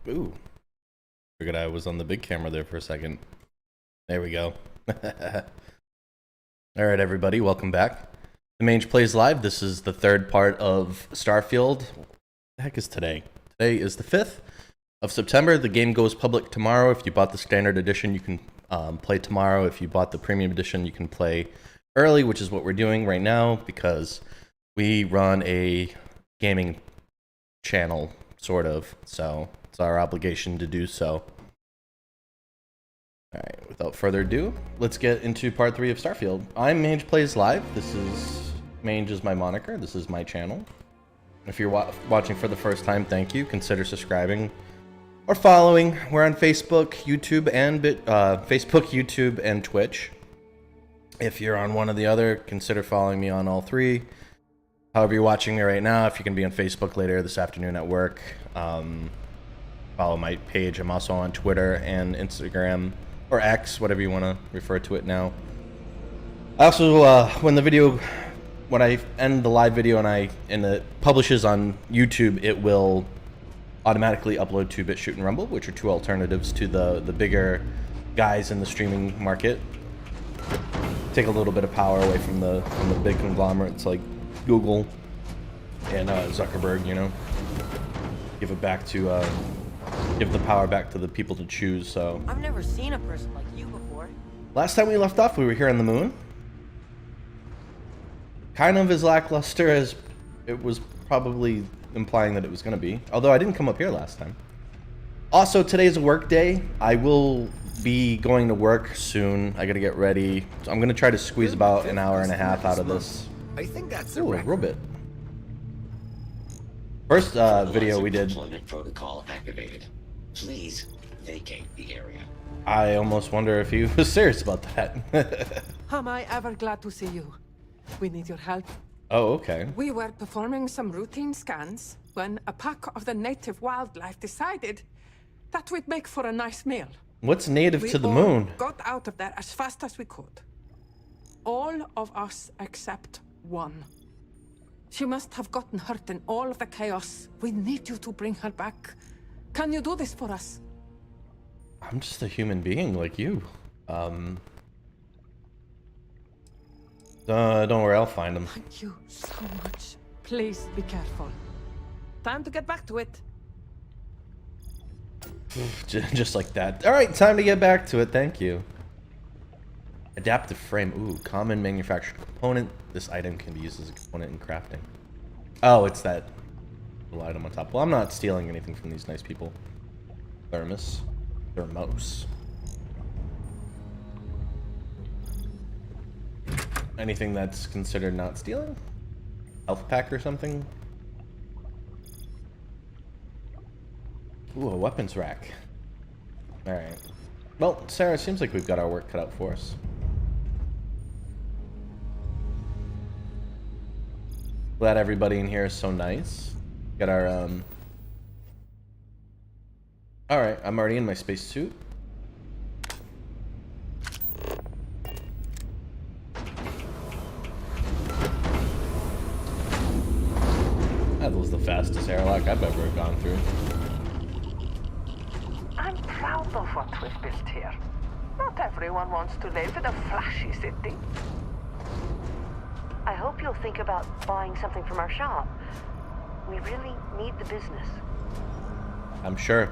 Ooh, figured I was on the big camera there for a second. There we go. Alright everybody, welcome back. The Mange Plays Live. This is the third part of Starfield. What the heck is today? Today is the 5th of September. The game goes public tomorrow. If you bought the standard edition, you can play tomorrow. If you bought the premium edition, you can play early, which is what we're doing right now because we run a gaming channel, sort of, so it's our obligation to do so. Alright, without further ado, let's get into part 3 of Starfield. I'm Mange Plays Live. This is... Mange is my moniker. This is my channel. If you're watching for the first time, thank you. Consider subscribing or following. We're on Facebook, YouTube, and Twitch. If you're on one or the other, consider following me on all three. However you're watching me right now, if you can be on Facebook later this afternoon at work, follow my page. I'm also on Twitter and Instagram, or X, whatever you want to refer to it now. I also, when I end the live video and it publishes on YouTube, it will automatically upload to BitChute and Rumble, which are two alternatives to the bigger guys in the streaming market. Take a little bit of power away from the big conglomerates like Google and Zuckerberg, you know. Give it back to give the power back to the people to choose. So I've never seen a person like you before. last time we left off, we were here on the moon. Kind of as lackluster as it was probably implying that it was going to be. Although I didn't come up here last time. Also, today's a work day. I will be going to work soon. I gotta get ready. So I'm gonna try to squeeze about an hour and a half out of this. I think that's Ooh, a robot. First video we did, Deployment protocol activated. Please vacate the area. I almost wonder if he was serious about that. Am I ever glad to see you? We need your help. Oh, okay. We were performing some routine scans when a pack of the native wildlife decided that we'd make for a nice meal. What's native We to the all moon? got out of there as fast as we could. All of us except one. She must have gotten hurt in all of the chaos. We need you to bring her back. Can you do this for us? I'm just a human being like you. Don't worry, I'll find him. Thank you so much. Please be careful. Time to get back to it. Just like that. Alright, time to get back to it. Thank you. Adaptive frame. Ooh, common manufactured component. This item can be used as a component in crafting. Oh, it's that little item on top. Well, I'm not stealing anything from these nice people. Thermos. Anything that's considered not stealing? Health pack or something? Ooh, a weapons rack. Alright. Well, Sarah, it seems like we've got our work cut out for us. Glad everybody in here is so nice. Got our, Alright, I'm already in my spacesuit. That was the fastest airlock I've ever gone through. I'm proud of what we've built here. Not everyone wants to live in a flashy city. I hope you'll think about buying something from our shop. We really need the business. I'm sure.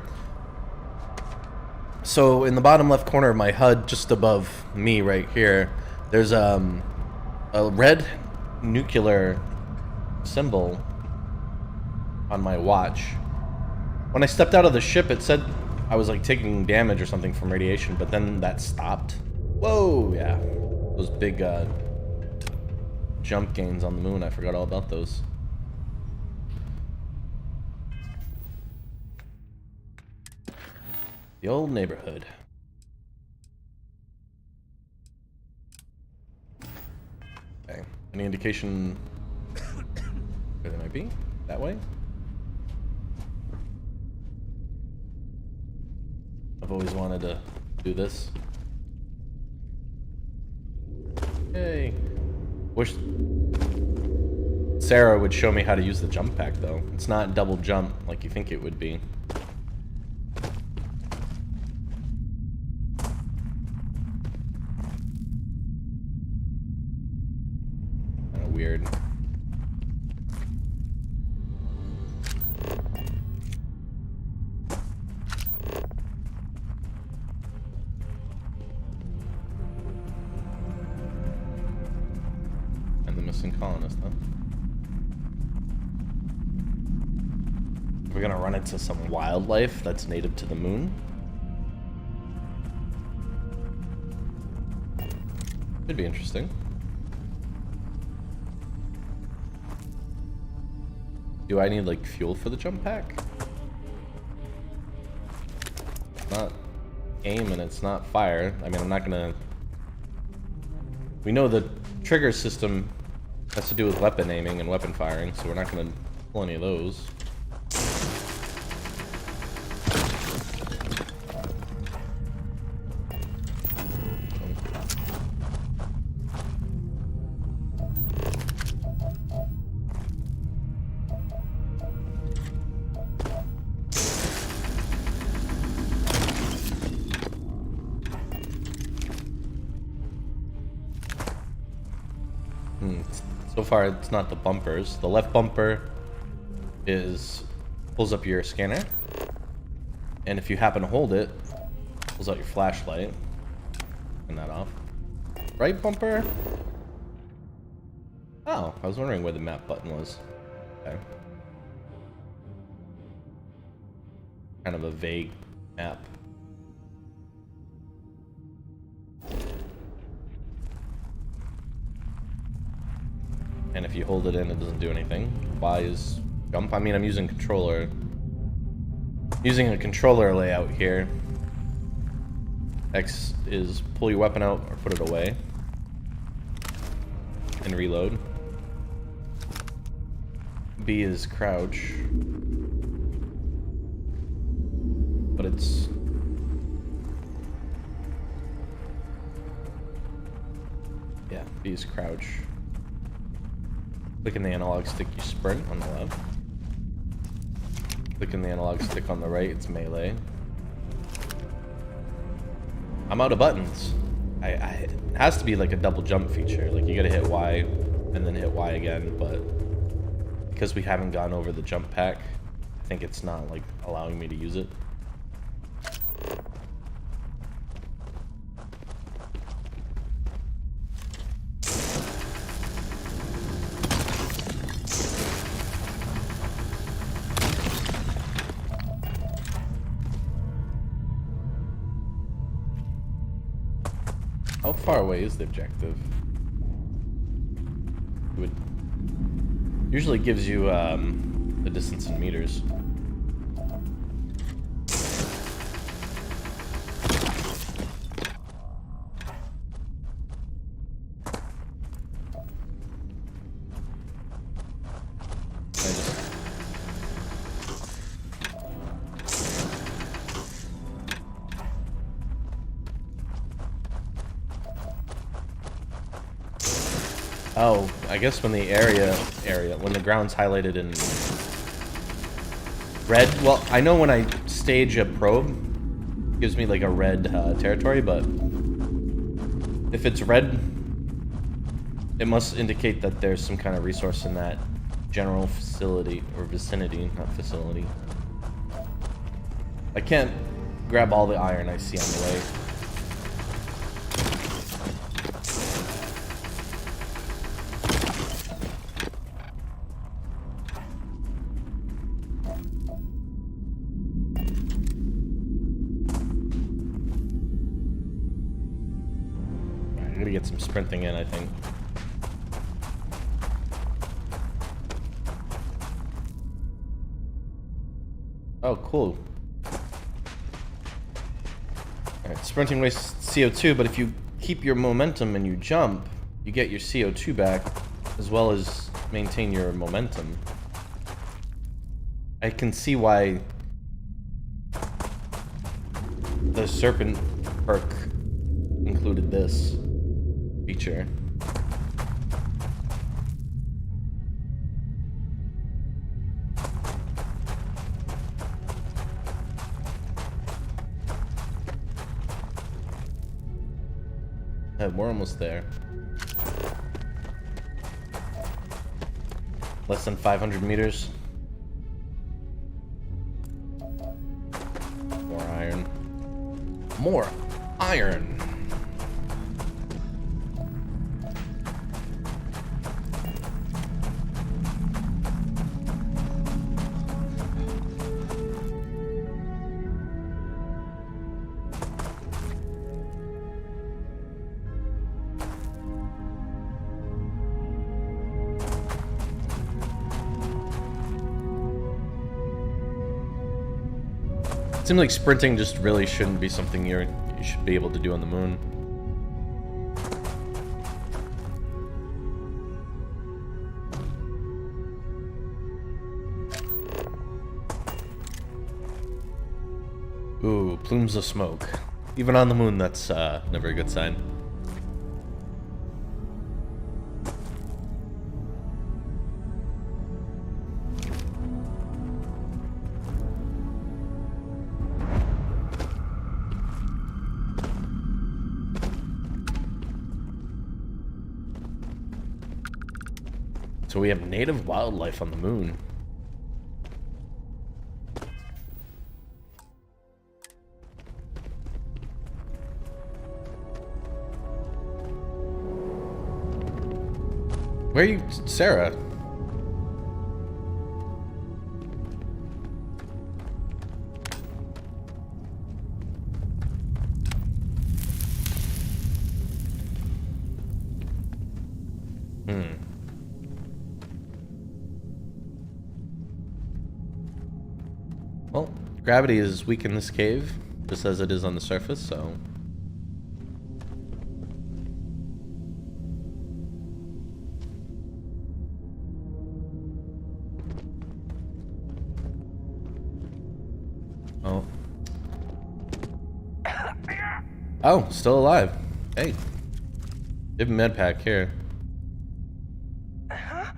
So in the bottom left corner of my HUD, just above me right here, there's a red nuclear symbol on my watch. When I stepped out of the ship, it said I was like taking damage or something from radiation, but then that stopped. Whoa, yeah. Those big jump gains on the moon, I forgot all about those. The old neighborhood. Okay. Any indication where they might be? That way? I've always wanted to do this. Yay. Wish Sarah would show me how to use the jump pack, though. It's not double jump like you think it would be. weird. And the missing colonist, huh? We're gonna run into some wildlife that's native to the moon. Could be interesting. Do I need like fuel for the jump pack? It's not aim and it's not fire. I mean, I'm not gonna... We know the trigger system has to do with weapon aiming and weapon firing, so we're not gonna pull any of those. So far, it's not the bumpers. The left bumper pulls up your scanner, and if you happen to hold it, pulls out your flashlight. Turn that off. Right bumper? Oh, I was wondering where the map button was. Okay. Kind of a vague map. And if you hold it in, it doesn't do anything. Y is jump. I mean, I'm using controller. Using a controller layout here. X is pull your weapon out or put it away. And reload. B is crouch. But it's... Yeah, B is crouch. Clicking the analog stick, you sprint on the left. Clicking the analog stick on the right, it's melee. I'm out of buttons. It has to be like a double jump feature. Like you gotta hit Y and then hit Y again, but because we haven't gone over the jump pack, I think it's not like allowing me to use it. How far away is the objective? It would usually gives you the distance in meters. Oh, I guess when the when the ground's highlighted in red, well, I know when I stage a probe, it gives me like a red territory, but if it's red, it must indicate that there's some kind of resource in that general facility, or vicinity, not facility. I can't grab all the iron I see on the way. I gotta get some sprinting in, I think. Oh, cool. Alright, sprinting wastes CO2, but if you keep your momentum and you jump, you get your CO2 back, as well as maintain your momentum. I can see why the Serpent perk included this feature. We're almost there. Less than 500 meters. More iron. More iron. Seems like sprinting just really shouldn't be something you should be able to do on the moon. Ooh, plumes of smoke. Even on the moon, that's never a good sign. So we have native wildlife on the moon. Where are you, Sarah? Well, gravity is weak in this cave, just as it is on the surface, so... Oh. Oh, still alive. Hey. Give him med pack here. Huh?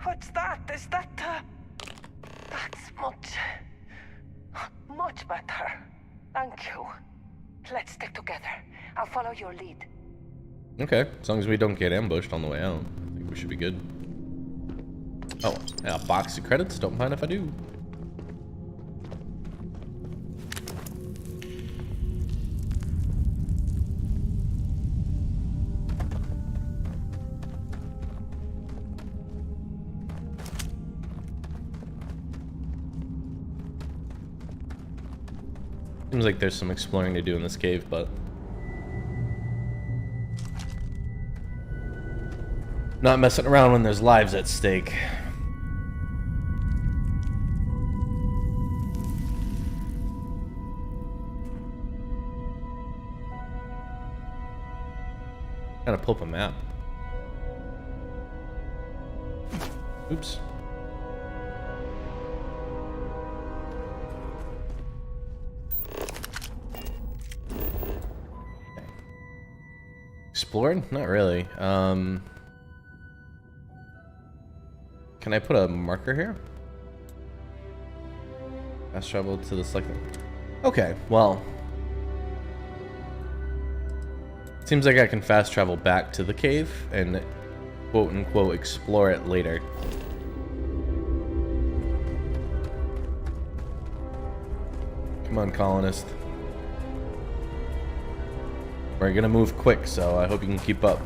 What's that? Is that, That's much better. Thank you. Let's stick together. I'll follow your lead. Okay, as long as we don't get ambushed on the way out, I think we should be good. Oh, yeah, a box of credits? Don't mind if I do. Seems like there's some exploring to do in this cave, but... not messing around when there's lives at stake. Gotta pull up a map. Oops. Explored? Not really. Can I put a marker here? Fast travel to the selected. Okay, well. Seems like I can fast travel back to the cave and quote unquote explore it later. Come on, colonist. We're gonna move quick, so I hope you can keep up.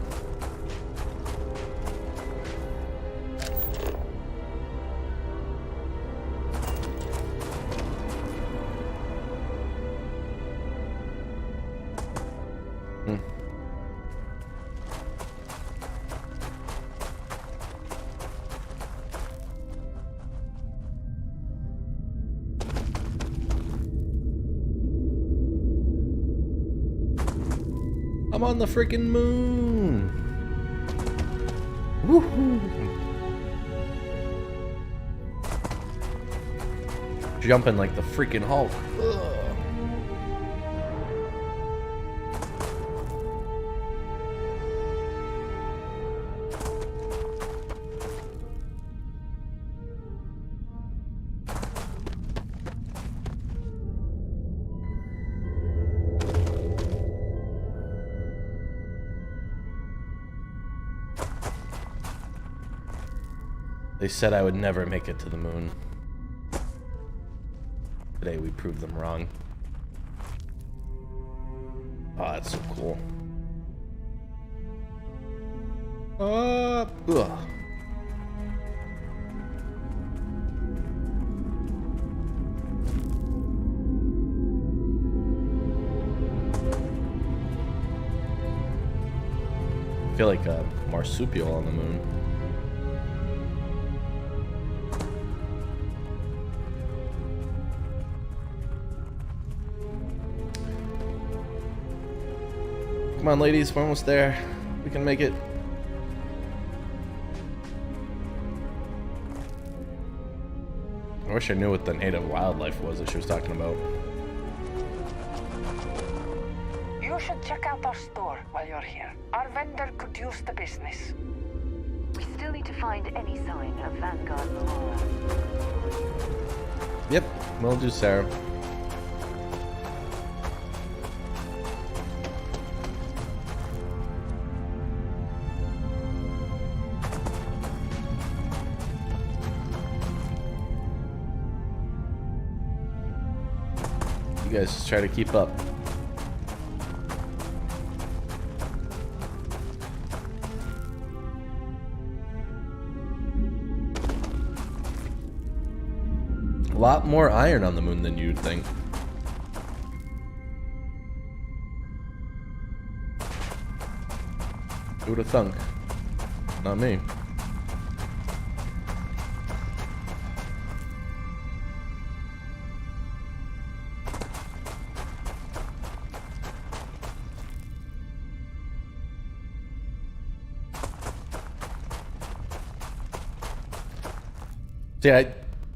I'm on the freaking moon. Woohoo! Jumping like the freaking Hulk. Ugh. They said I would never make it to the moon. Today we proved them wrong. Oh, that's so cool. Ugh. I feel like a marsupial on the moon. Come on, ladies, we're almost there. We can make it. I wish I knew what the native wildlife was that she was talking about. You should check out our store while you're here. Our vendor could use the business. We still need to find any sign of Vanguard Aurora. Yep, will do, Sarah. You guys just try to keep up. A lot more iron on the moon than you'd think. Who would have thunk? Not me. See, I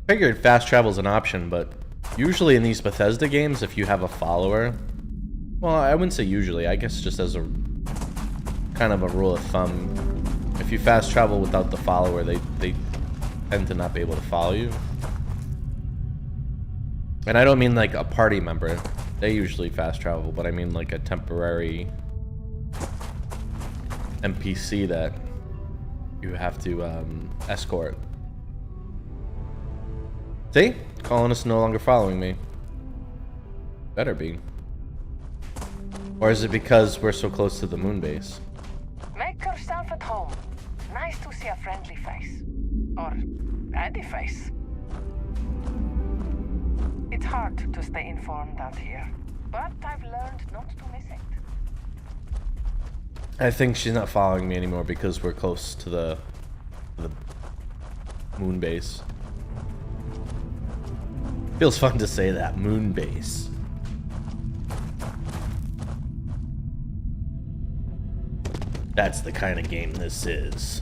figured fast travel is an option, but usually in these Bethesda games, if you have a follower, well, I wouldn't say usually, I guess just as a kind of a rule of thumb, if you fast travel without the follower, they tend to not be able to follow you. And I don't mean like a party member, they usually fast travel, but I mean like a temporary NPC that you have to escort. See? Colonists no longer following me. Better be. Or is it because we're so close to the moon base? Make yourself at home. Nice to see a friendly face. Or any face. It's hard to stay informed out here, but I've learned not to miss it. I think she's not following me anymore because we're close to the moon base. Feels fun to say that, moon base. That's the kind of game this is.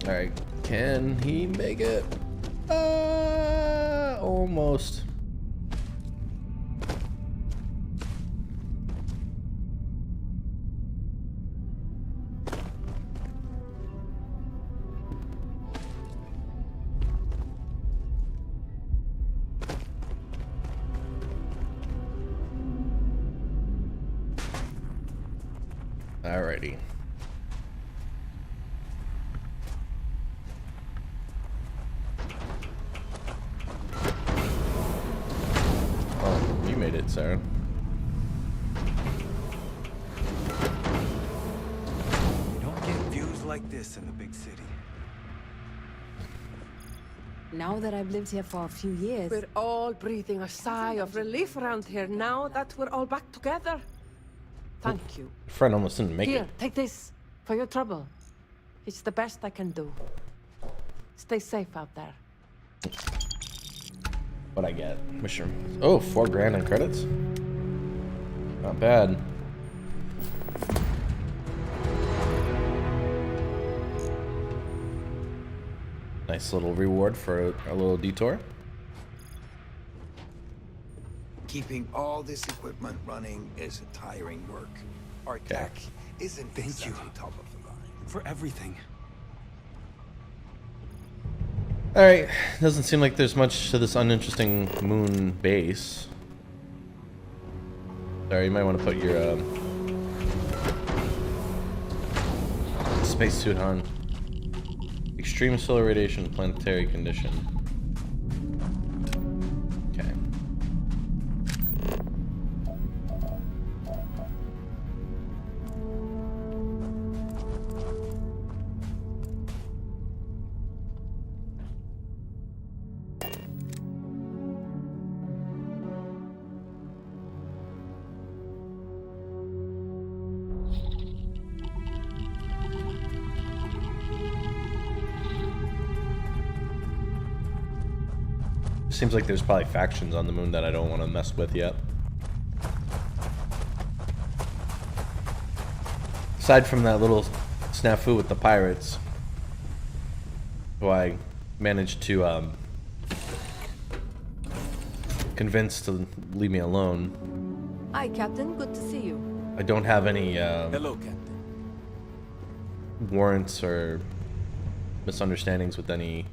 Alright, can he make it? Almost. Alrighty. Oh, you made it, Sarah. You don't get views like this in the big city. Now that I've lived here for a few years, We're all breathing a sigh of relief around here now that we're all back together. Thank you. Friend almost didn't make Here, it. take this for your trouble. It's the best I can do. Stay safe out there. What'd I get? Mushroom. Oh, $4 grand in credits? Not bad. Nice little reward for a little detour. Keeping all this equipment running is a tiring work. Our tech isn't exactly top of the line. For everything. Alright, doesn't seem like there's much to this uninteresting moon base. Sorry, you might want to put your spacesuit on. Extreme solar radiation, planetary condition. Okay. Seems like there's probably factions on the moon that I don't want to mess with yet. Aside from that little snafu with the pirates, who I managed to convince to leave me alone. Hi, Captain. Good to see you. I don't have any Hello, Captain. warrants or misunderstandings with any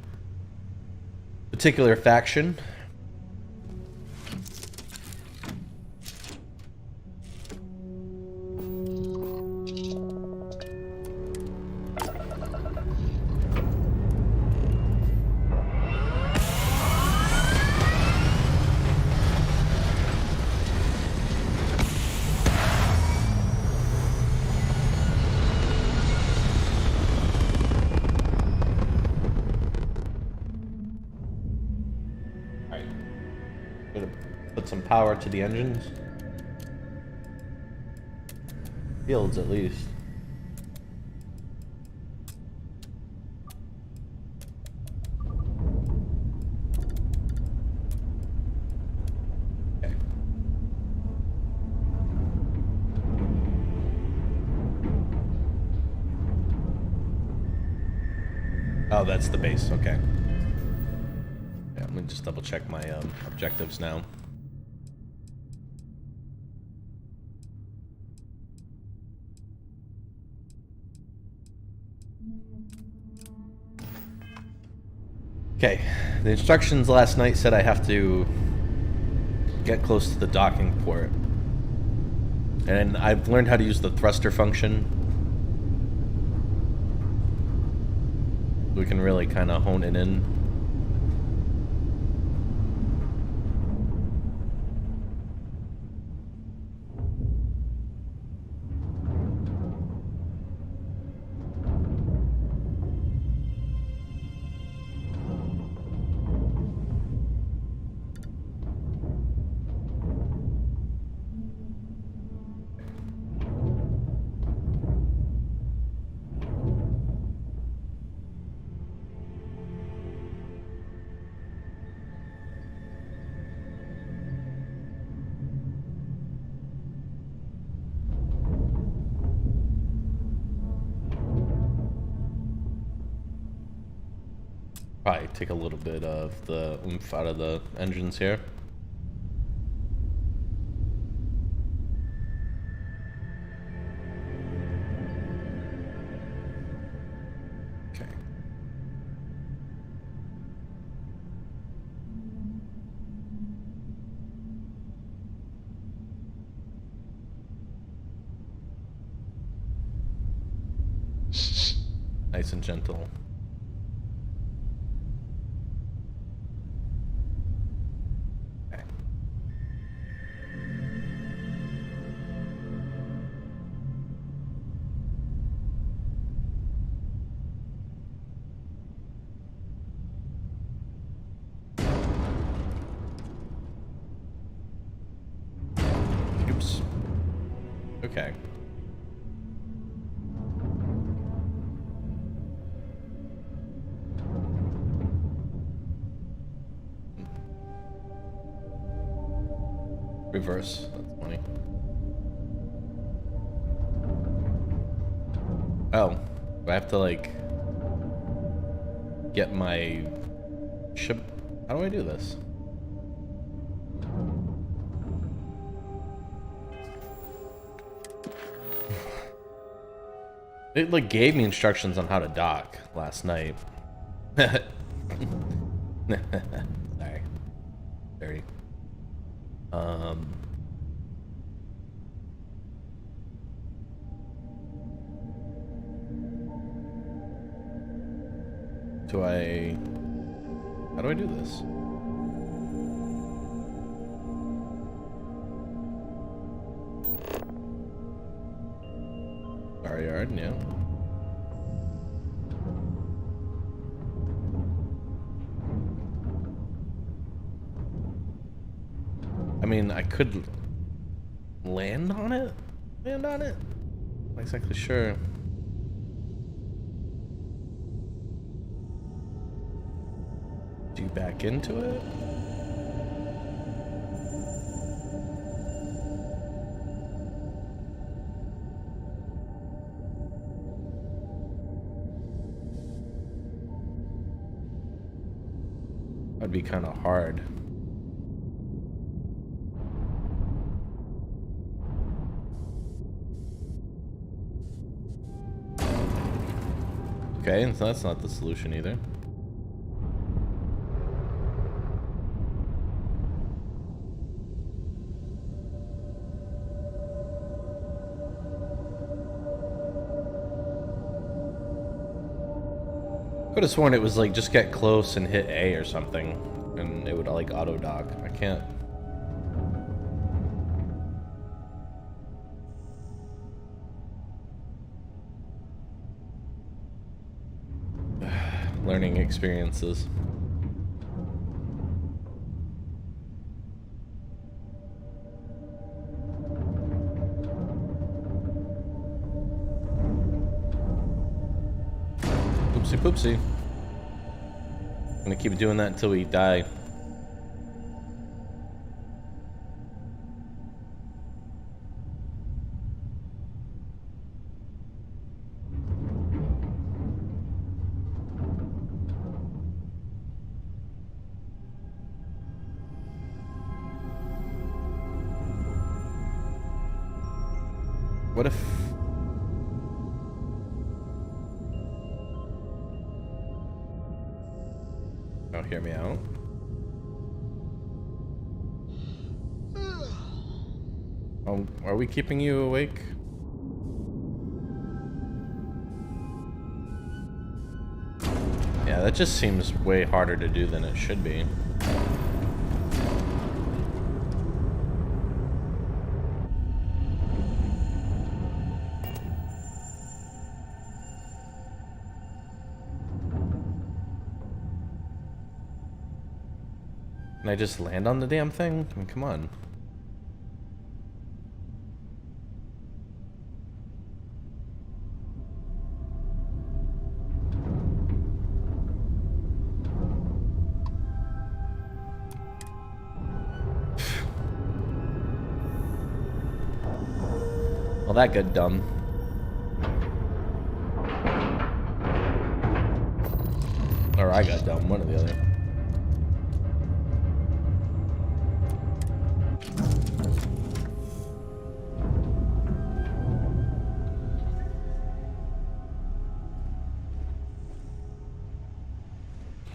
particular faction. Put some power to the engines. Fields, at least. Okay. Oh, that's the base. Okay. Yeah, let me just double check my objectives now. Okay, the instructions last night said I have to get close to the docking port. And I've learned how to use the thruster function. We can really kind of hone it in. Probably take a little bit of the oomph out of the engines here. Okay. Nice and gentle. Oops. Okay. Reverse. That's funny. Oh. Do I have to, like, get my ship? How do I do this? It, like, gave me instructions on how to dock last night. Sorry. Sorry. How do I do this? Our yard, yeah. I mean, I could land on it? Land on it? Not exactly sure. Do you back into it? That'd be kind of hard. Okay, so that's not the solution either. Could have sworn it was like just get close and hit A or something, and it would like auto dock. I can't. Learning experiences. Oopsie poopsie. I'm gonna keep doing that until we die. What if... Oh, hear me out. Oh, are we keeping you awake? Yeah, that just seems way harder to do than it should be. Can I just land on the damn thing? I mean, come on. Well, that got dumb. Or I got dumb, one or the other.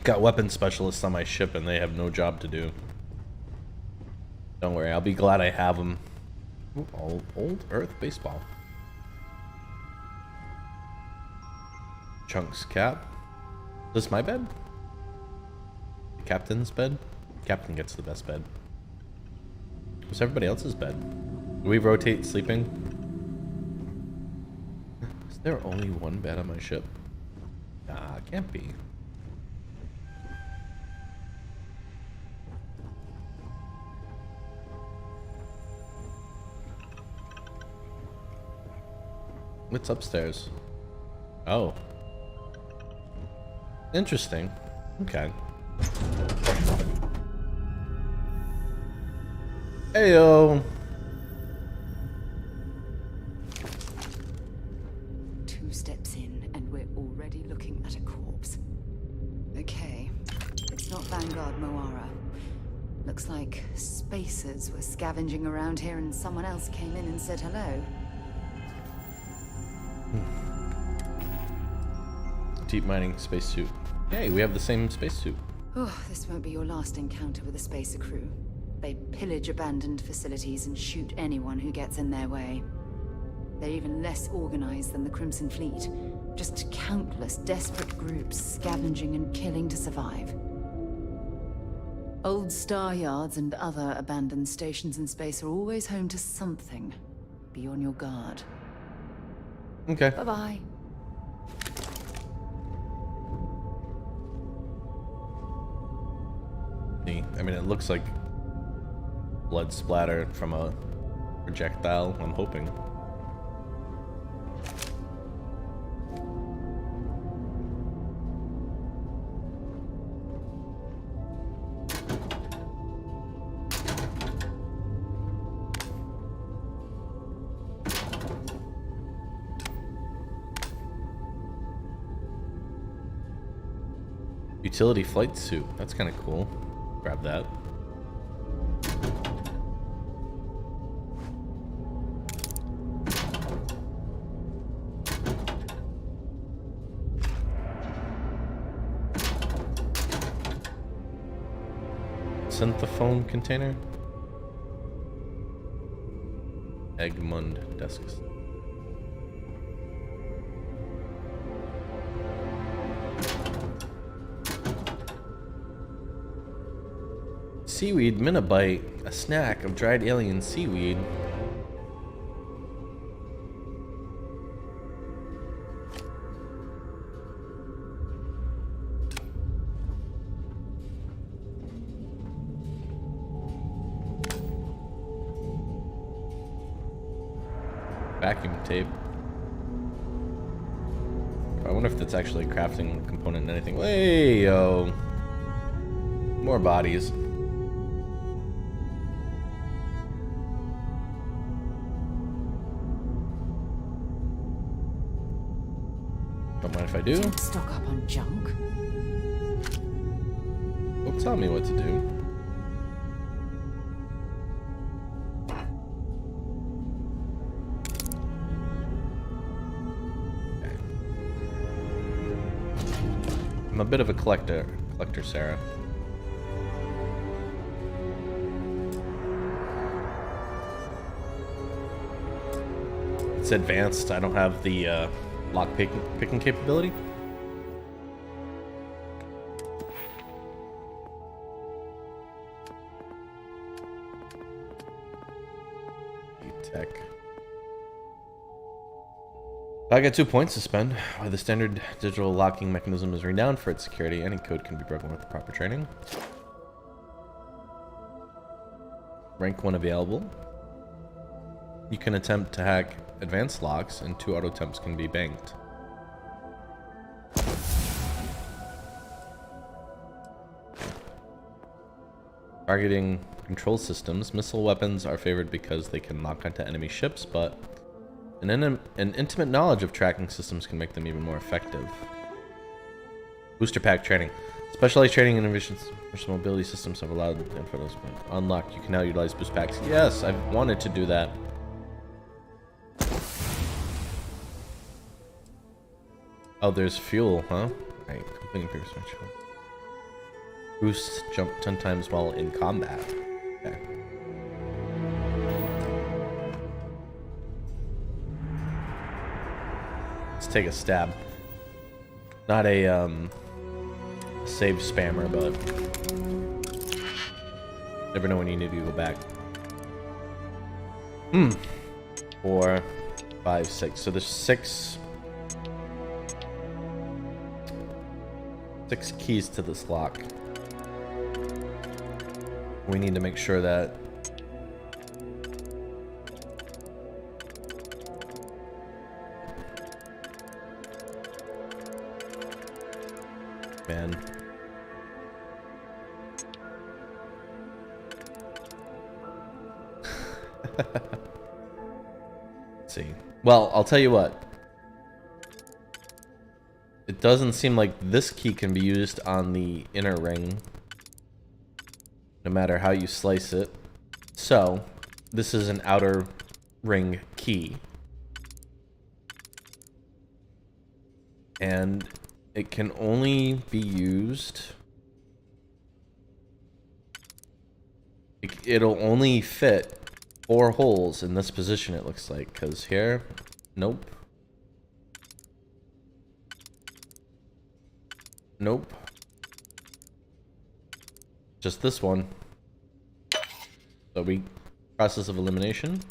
Got weapon specialists on my ship and they have no job to do. Don't worry, I'll be glad I have them. Ooh, old Earth baseball. Chunks cap. Is this my bed? The captain's bed? Captain gets the best bed. What's everybody else's bed? Do we rotate sleeping? Is there only one bed on my ship? Nah, can't be. What's upstairs? Oh. Interesting. Okay. Heyo. 2 steps in, and we're already looking at a corpse. Okay. It's not Vanguard Moara. Looks like spacers were scavenging around here and someone else came in and said hello. Deep mining spacesuit. Hey, we have the same spacesuit. Oh, this won't be your last encounter with a spacer crew. They pillage abandoned facilities and shoot anyone who gets in their way. They're even less organized than the Crimson Fleet. Just countless desperate groups scavenging and killing to survive. Old star yards and other abandoned stations in space are always home to something. Be on your guard. Okay. Bye-bye. I mean, it looks like blood splatter from a projectile, I'm hoping. Utility flight suit. That's kind of cool. Grab that. Synthophone container. Egmont desk. Seaweed minibite, a snack of dried alien seaweed. Vacuum tape. I wonder if that's actually a crafting component in anything. Hey, yo. More bodies. Don't mind if I do. Don't stock up on junk. Well, tell me what to do. Okay. I'm a bit of a collector, Sarah. It's advanced. I don't have the lock picking capability. Tech. I got 2 points to spend. While the standard digital locking mechanism is renowned for its security, any code can be broken with the proper training. Rank 1 available. You can attempt to hack advanced locks, and 2 auto attempts can be banked. Targeting control systems. Missile weapons are favored because they can lock onto enemy ships, but an intimate knowledge of tracking systems can make them even more effective. Booster pack training. Specialized training and innovations for mobility systems have allowed infos unlocked. You can now utilize boost packs. Yes, I've wanted to do that. Oh, there's fuel, huh? Right, completing previous mission. Boost jump 10 times while in combat. Okay. Let's take a stab. Not a save spammer, but never know when you need to go back. 4, 5, 6. So there's 6 keys to this lock. We need to make sure that man. Let's see. Well, I'll tell you what. It doesn't seem like this key can be used on the inner ring, no matter how you slice it. So, this is an outer ring key. And it can only be used it'll only fit 4 holes in this position, it looks like. Because here, nope. Nope. Just this one. So we process of elimination.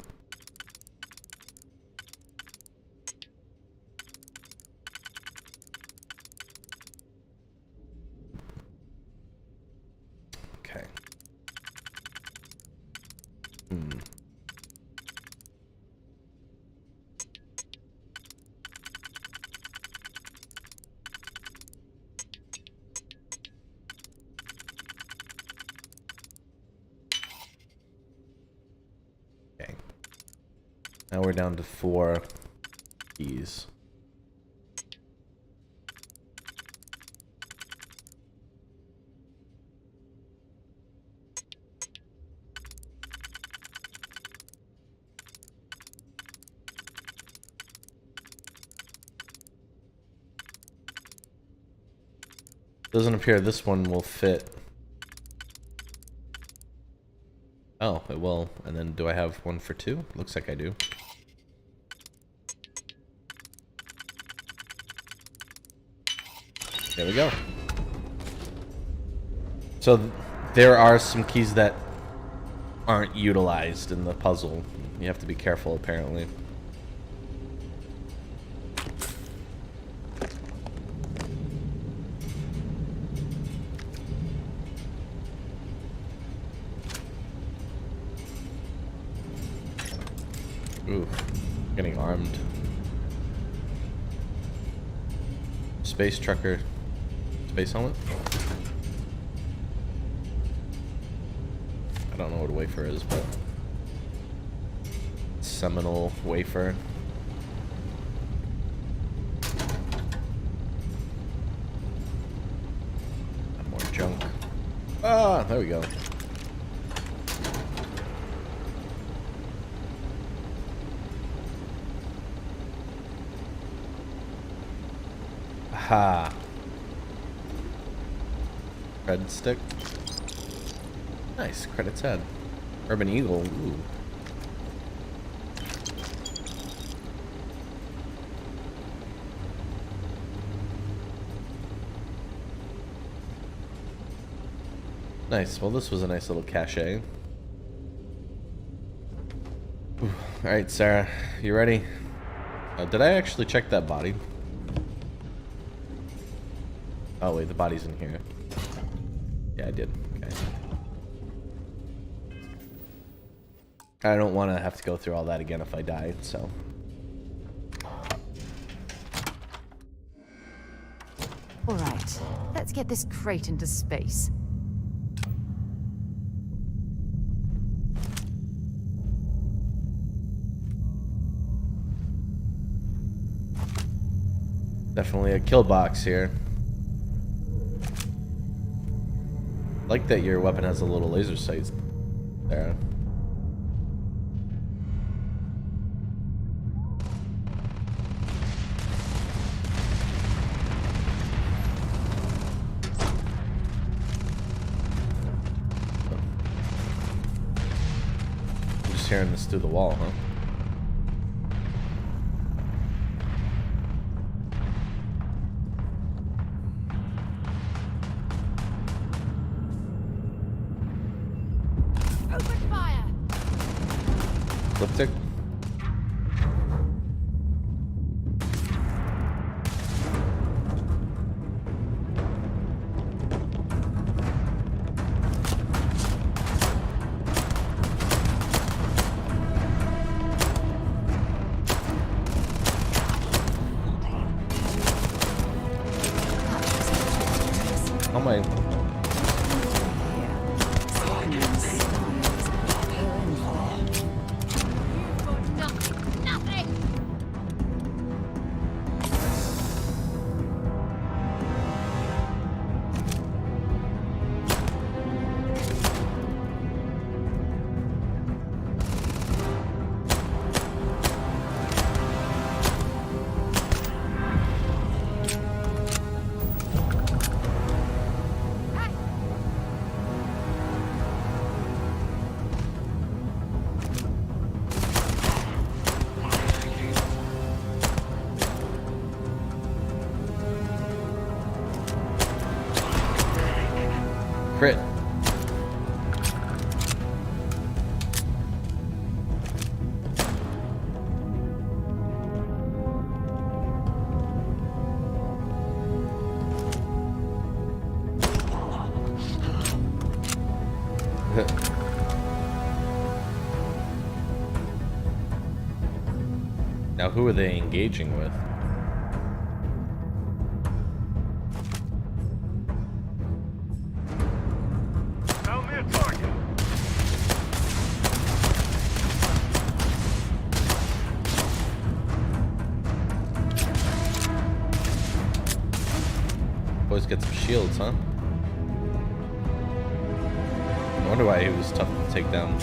Okay. Okay. Now we're down to 4 keys. Doesn't appear this one will fit. Oh, it will. And then do I have one for 2? Looks like I do. There we go. So there are some keys that aren't utilized in the puzzle. You have to be careful, apparently. Ooh, getting armed. Space trucker. Space helmet? I don't know what a wafer is, but... Seminal wafer. More junk. Ah, there we go. Aha. Red stick. Nice, credits head. Urban Eagle. Ooh. Nice. Well, this was a nice little cache. Alright, Sarah. You ready? Did I actually check that body? Oh, wait. The body's in here. Yeah, I did. Okay. I don't want to have to go through all that again if I die, so... Alright, let's get this crate into space. Definitely a kill box here. I like that your weapon has a little laser sight there. I'm just hearing this through the wall, huh? Lipstick. Oh my. Now, who are they engaging with? Found me a target. Boys get some shields, huh? I wonder why he was tough to take down.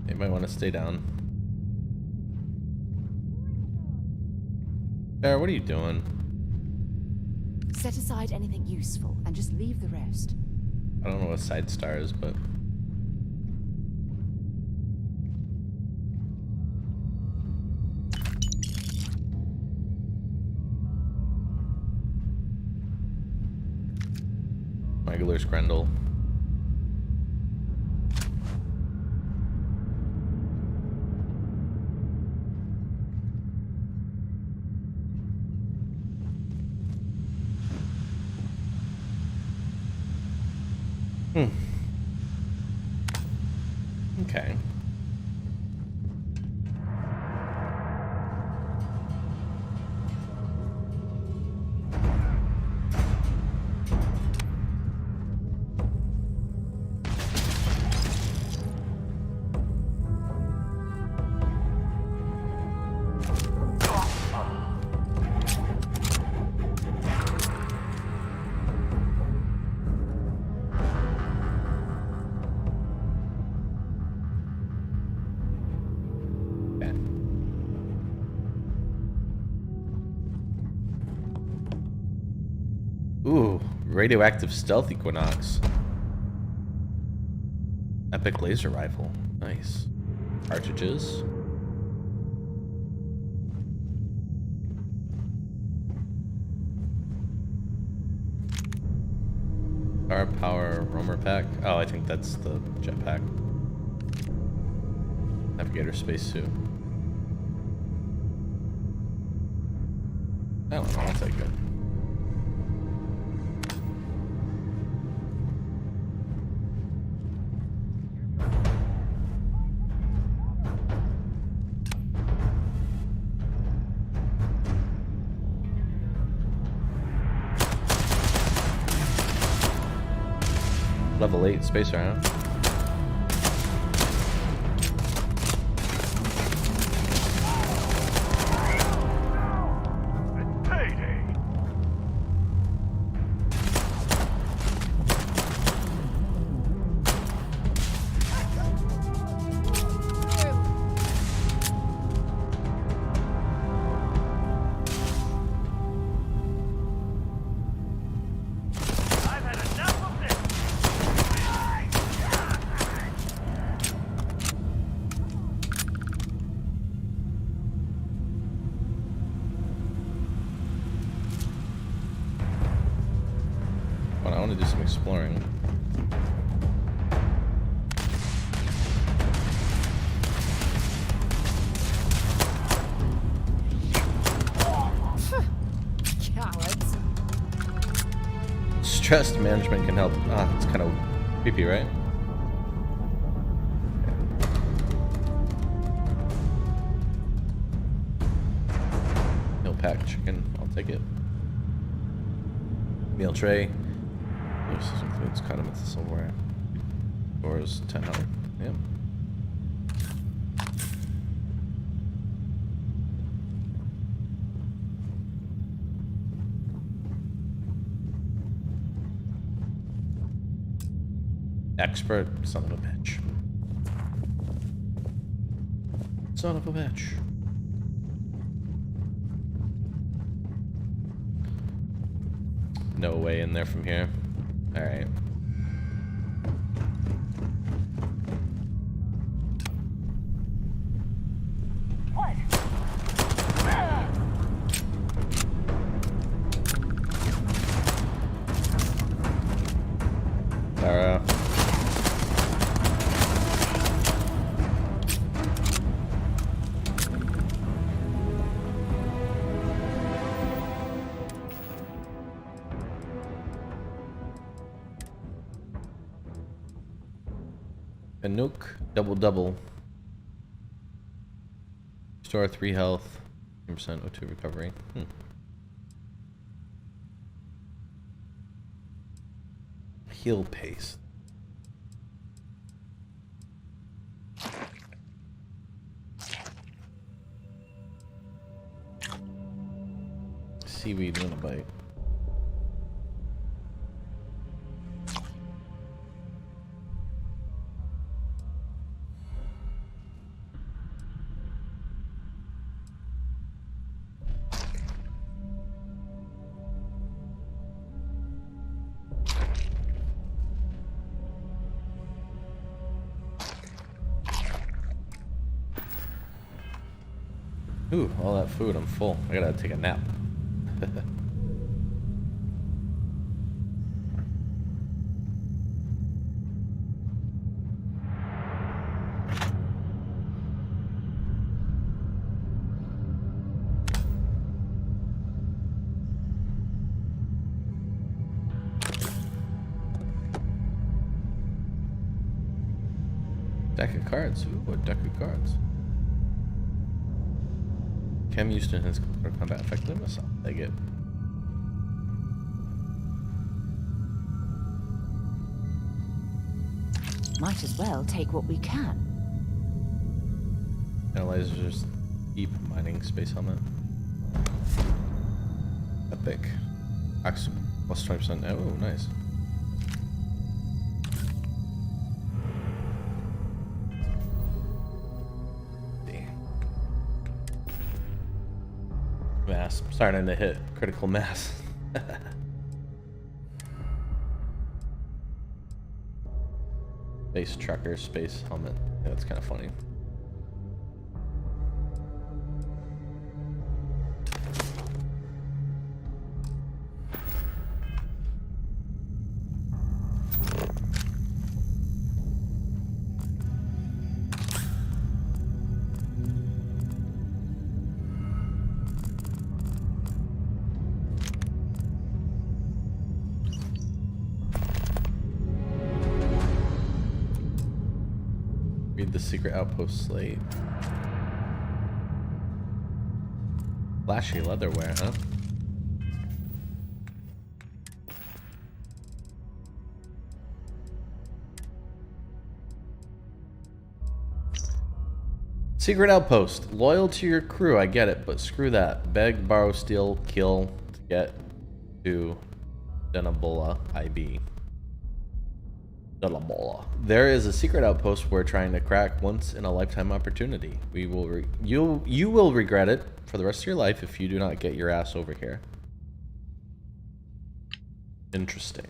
They might want to stay down. Bear, what are you doing? Set aside anything useful and just leave the rest. I don't know what side star is, but... Regular Grendel. Okay. Ooh, radioactive stealth equinox. Epic laser rifle. Nice. Cartridges. Star power roamer pack. Oh, I think that's the jetpack. Navigator spacesuit. I don't know, I'll take it. Level 8 spacer, huh? It's payday. I've had enough of this. Well, I want to do some exploring. Cowards. Stress management can help. Ah, it's kind of creepy, right? Meal pack chicken. I'll take it. Meal tray. This includes condiments and silverware. Doors 10 health. Yep. Expert, son of a bitch. Son of a bitch. No way in there from here. Alright. What? A nuke, double. Restore 3 health, 10% O2 recovery. Heal paste. Seaweed in a bite. Ooh, all that food, I'm full. I gotta take a nap. Deck of cards. Ooh, a deck of cards. Chem used in his combat effectively myself. I get. Might as well take what we can. Analyzers, deep mining space helmet. Epic. Axe plus 20%. Oh, nice. Mass. Starting to hit critical mass. Space trucker, space helmet. Yeah, that's kind of funny. Read the secret outpost slate. Flashy leatherware, huh? Secret outpost. Loyal to your crew, I get it, but screw that. Beg, borrow, steal, kill to get to Denabola IB. There is a secret outpost we're trying to crack, once in a lifetime opportunity. We will you will regret it for the rest of your life if you do not get your ass over here. Interesting.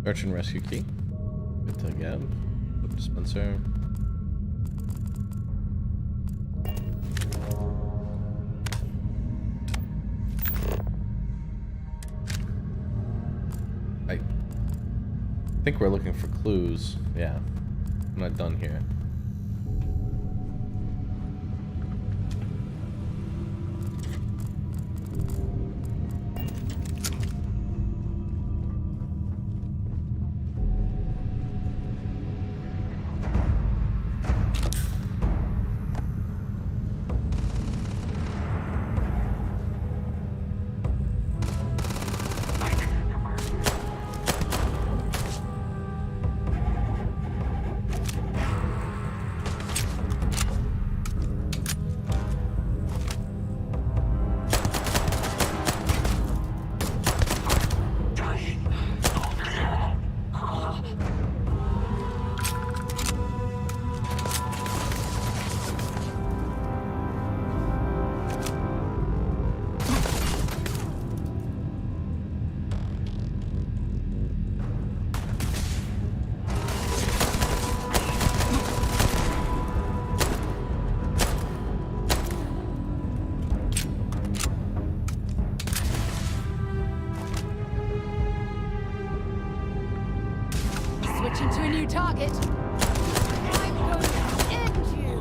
Search and rescue key. Good to get. Flip dispenser. I think we're looking for clues. Yeah. I'm not done here. new target. I'm going to end you.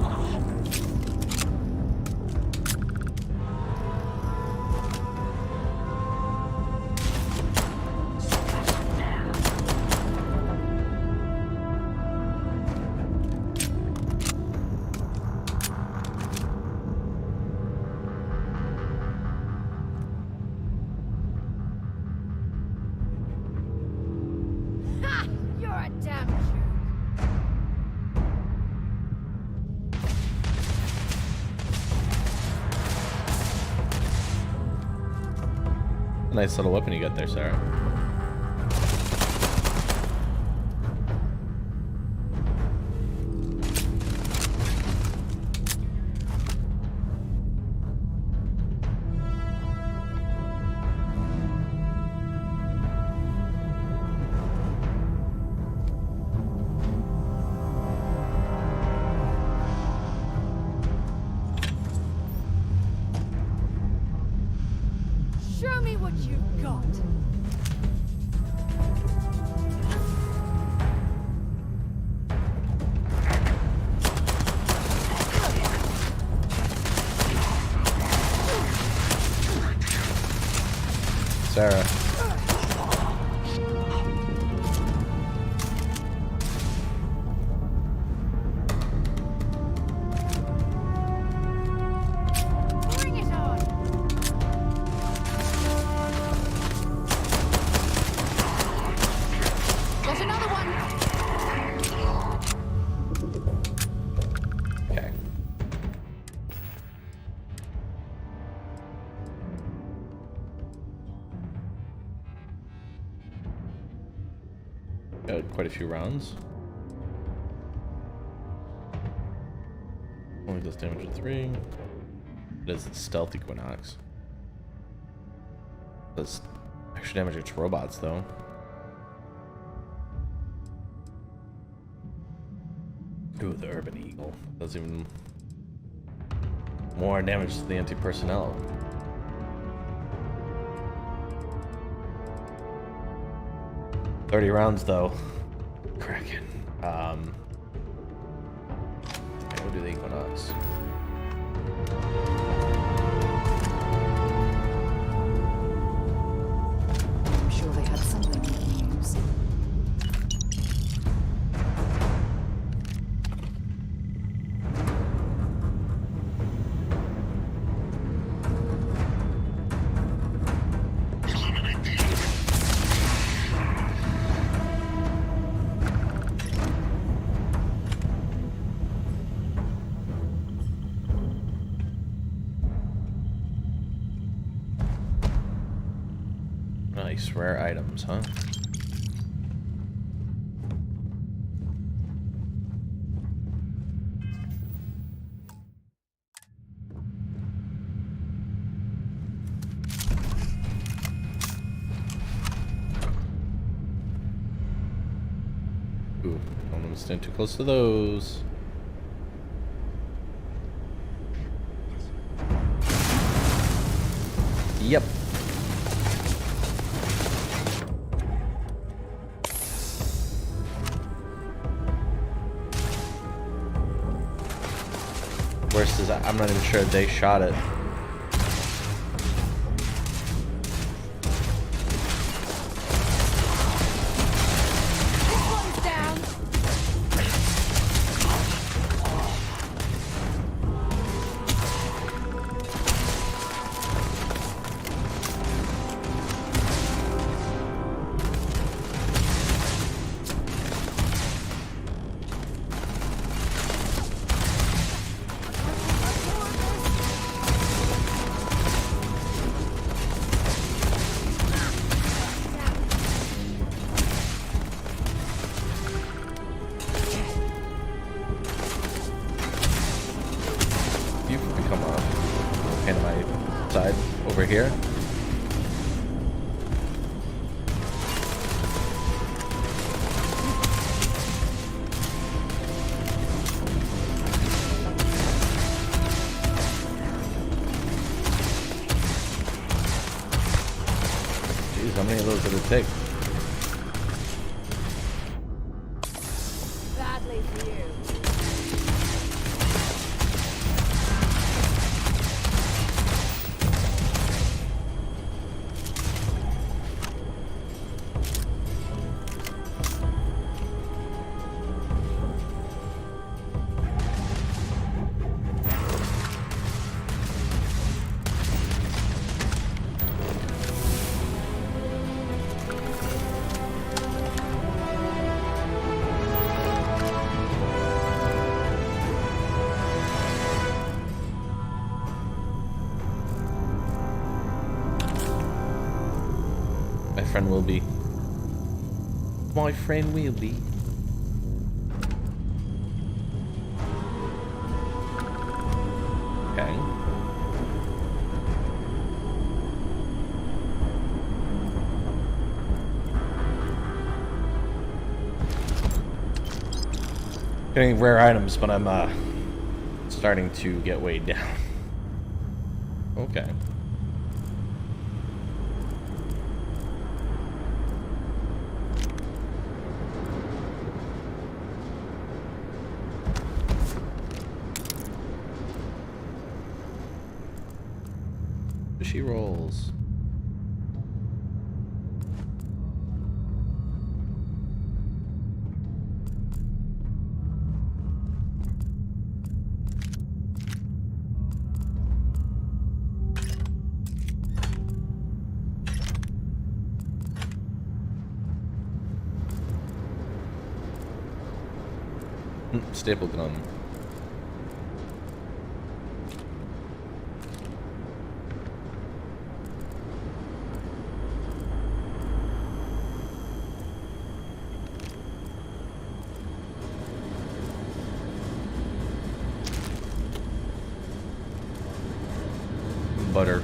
Ha! You're a damn jerk. Nice little weapon you got there, Sarah. Show me what you've got. Sarah. Bring it on. Got another one. Okay. Got quite a few rounds. Only does damage to 3. It is the stealth Equinox. Does extra damage against robots though. Ooh, the Urban Eagle does even more damage to the anti-personnel. $30 though. Cracking. Okay, we'll do the Equinox. I'm sure they had something we can use. Nice, rare items, huh? Ooh, don't want to stand too close to those. Yep. Worst is I'm not even sure they shot it. One's down. You can become a pain in my side over here. Jeez, how many of those did it take? play for you. My friend will be. My friend will be. Okay. Getting rare items, but I'm starting to get weighed down. Okay. She rolls. Staple gun. Butter.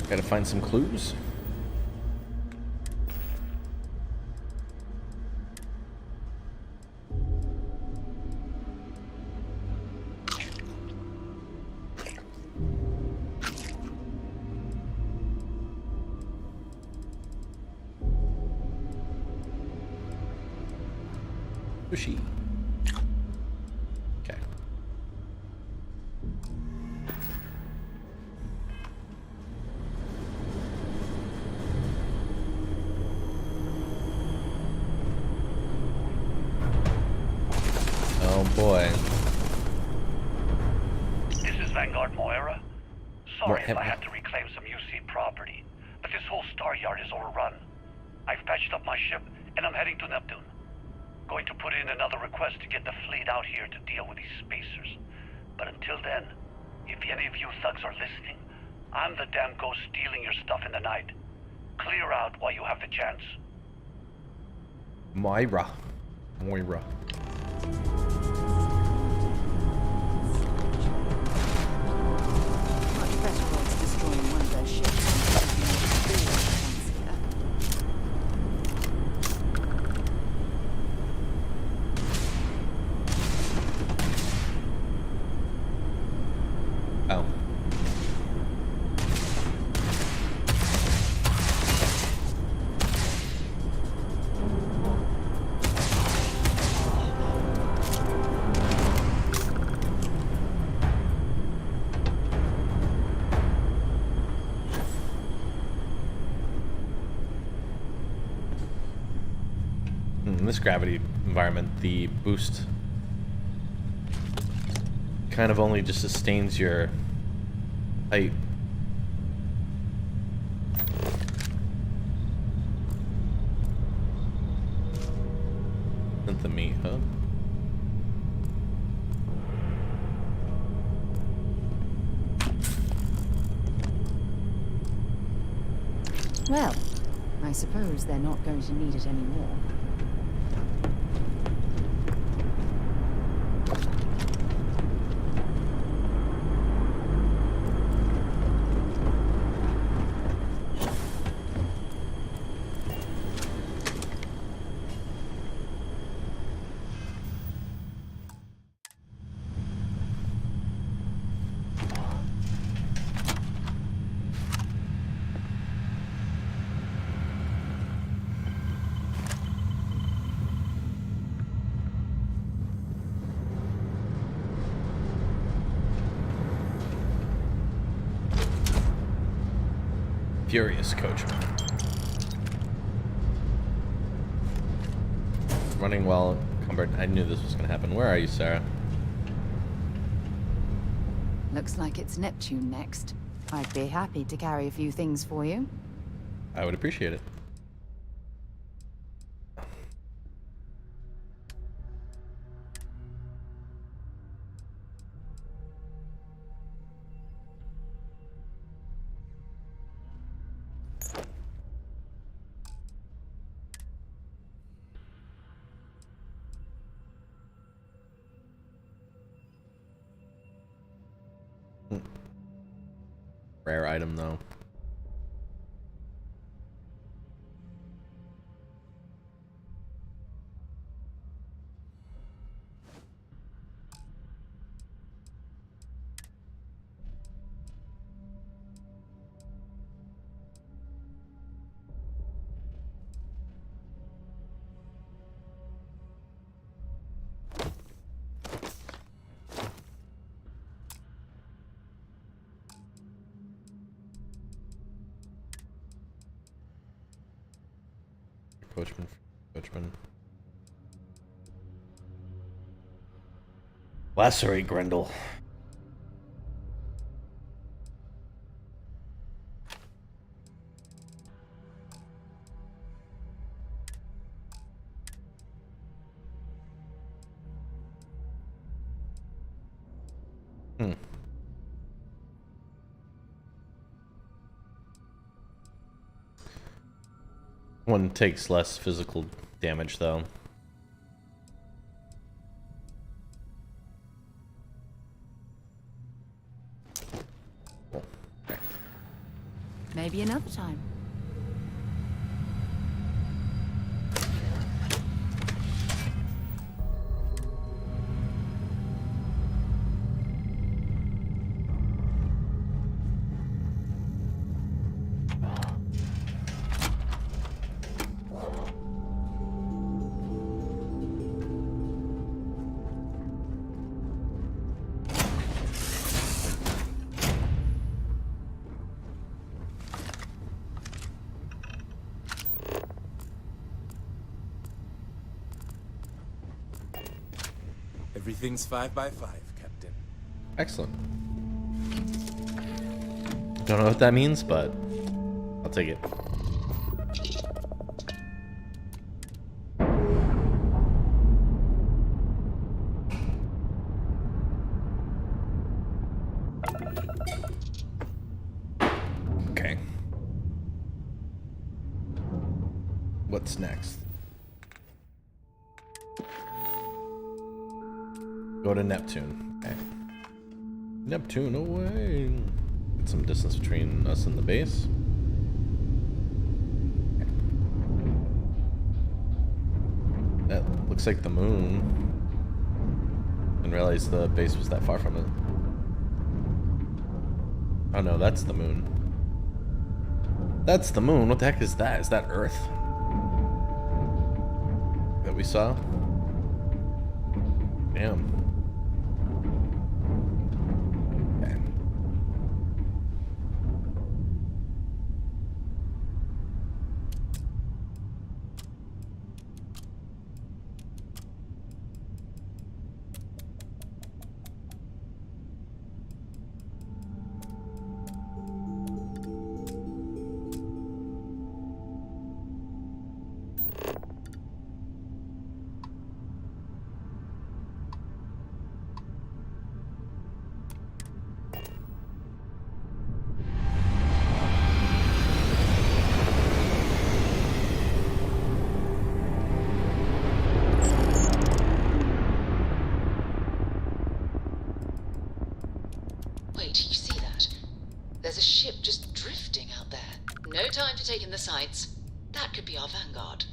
Gotta find some clues. Sushi. Okay. Oh boy. This is Vanguard Moira. Sorry if I had to reclaim some UC property, but this whole star yard is overrun. I've patched up my ship, and I'm heading to Neptune. Going to put in another request to get the fleet out here to deal with these spacers. But until then, if any of you thugs are listening, I'm the damn ghost stealing your stuff in the night. Clear out while you have the chance. Moira. Much better odds destroying one of their ships than Oh. In this gravity environment, the boost kind of only just sustains your height. Isn't the meat hub? well, I suppose they're not going to need it anymore. Furious coachman. Running well, Cumbert. I knew this was going to happen. Where are you, Sarah? Looks like it's Neptune next. I'd be happy to carry a few things for you. I would appreciate it. Rare item though. Coachman. Lacerate Grendel. One takes less physical damage, though. Cool. Okay. Maybe another time. Everything's 5 by 5, Captain. Excellent. Don't know what that means, but I'll take it. Okay. What's next? Go to Neptune. Okay. Neptune away. Get some distance between us and the base. Okay. That looks like the moon. Didn't realize the base was that far from it. Oh no, that's the moon. That's the moon. What the heck is that? Is that Earth? That we saw? Damn. Wait, you see that? There's a ship just drifting out there. No time to take in the sights. That could be our vanguard.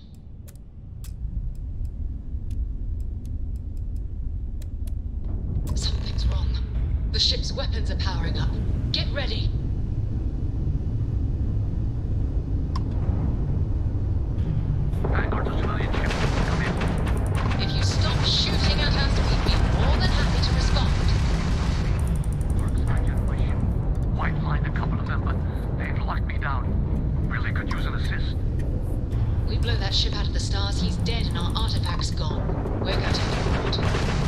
Something's wrong. The ship's weapons are powering up. Get ready. Vanguard to civilian ship. Come in. If you stop shooting at us, we'd be more than happy to respond. Works fine, my ship. White line a couple of on them, but they've locked me down. Really could use an assist. We blow that ship out of the stars, he's dead and our artifact's gone. We're going to thwart.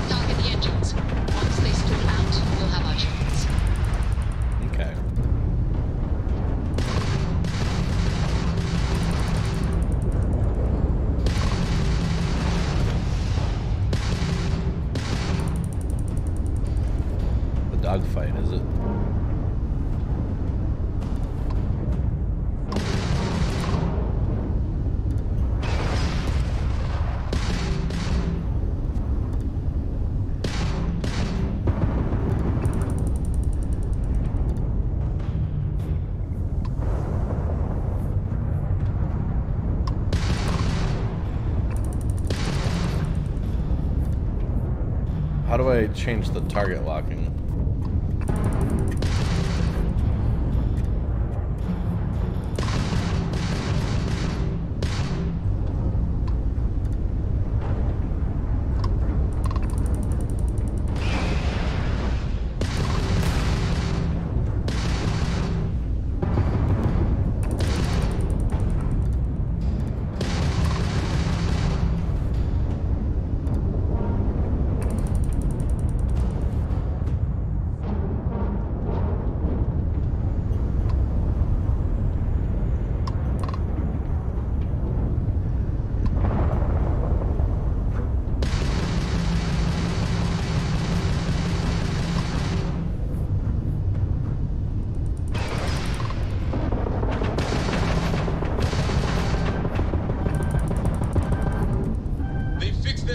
Target the engines. Once they stall out, we'll have our chance. Okay. The dogfight, is it? How do I change the target locking?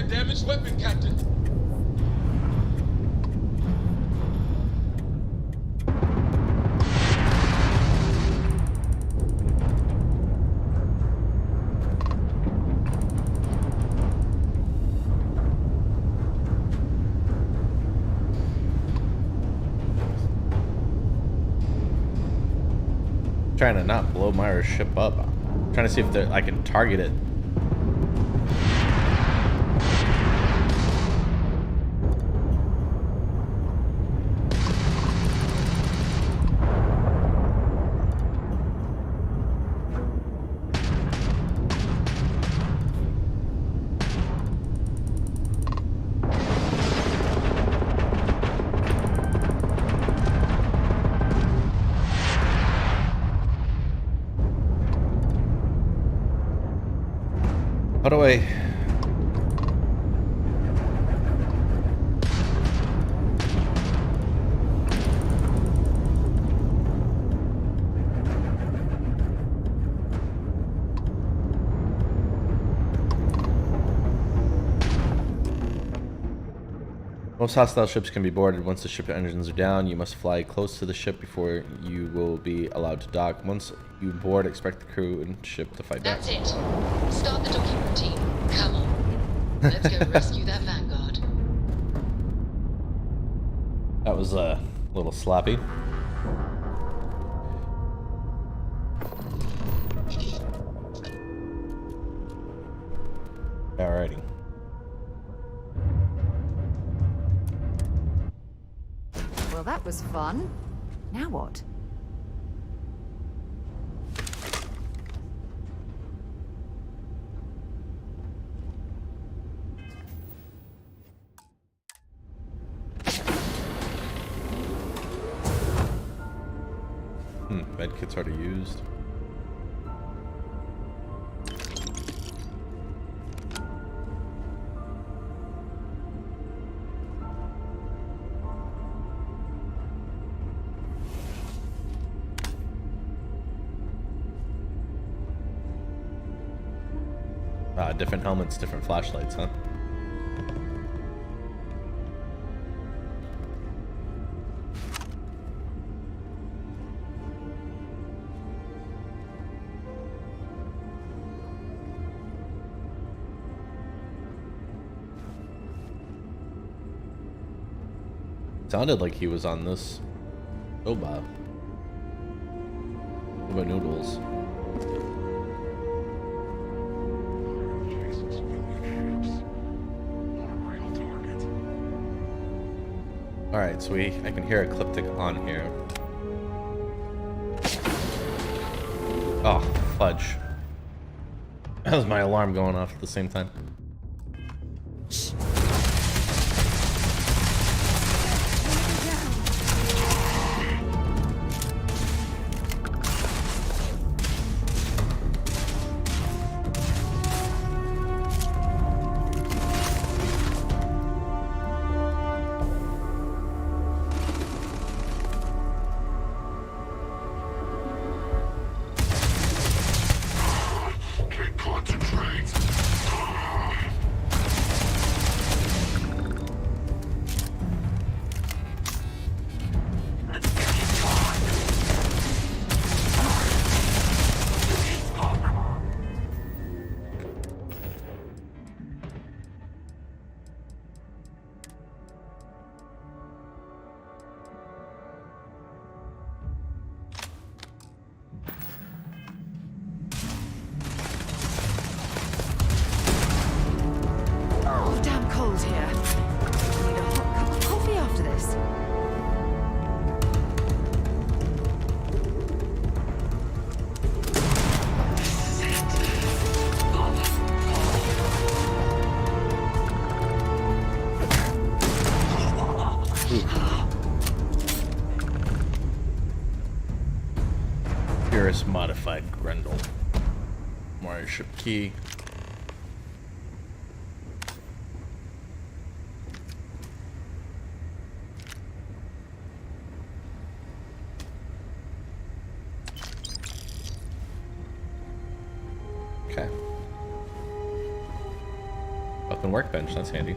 Damaged weapon, Captain. Trying to not blow my ship up. I'm trying to see if I can target it. How do I... Most hostile ships can be boarded. Once the ship engines are down, you must fly close to the ship before you will be allowed to dock. Once you board, expect the crew and ship to fight back. That's it. Start the docking routine. Come on. Let's go rescue that Vanguard. That was a little sloppy. Alrighty. Well, that was fun. Now what? Medkit's already used. Different helmets, different flashlights, huh? Sounded like he was on this Boba. Boba noodles. Alright, so I can hear Ecliptic on here. Oh, fudge. That was my alarm going off at the same time. Purist modified Grendel. Mario ship key. Okay. Fucking workbench, that's handy.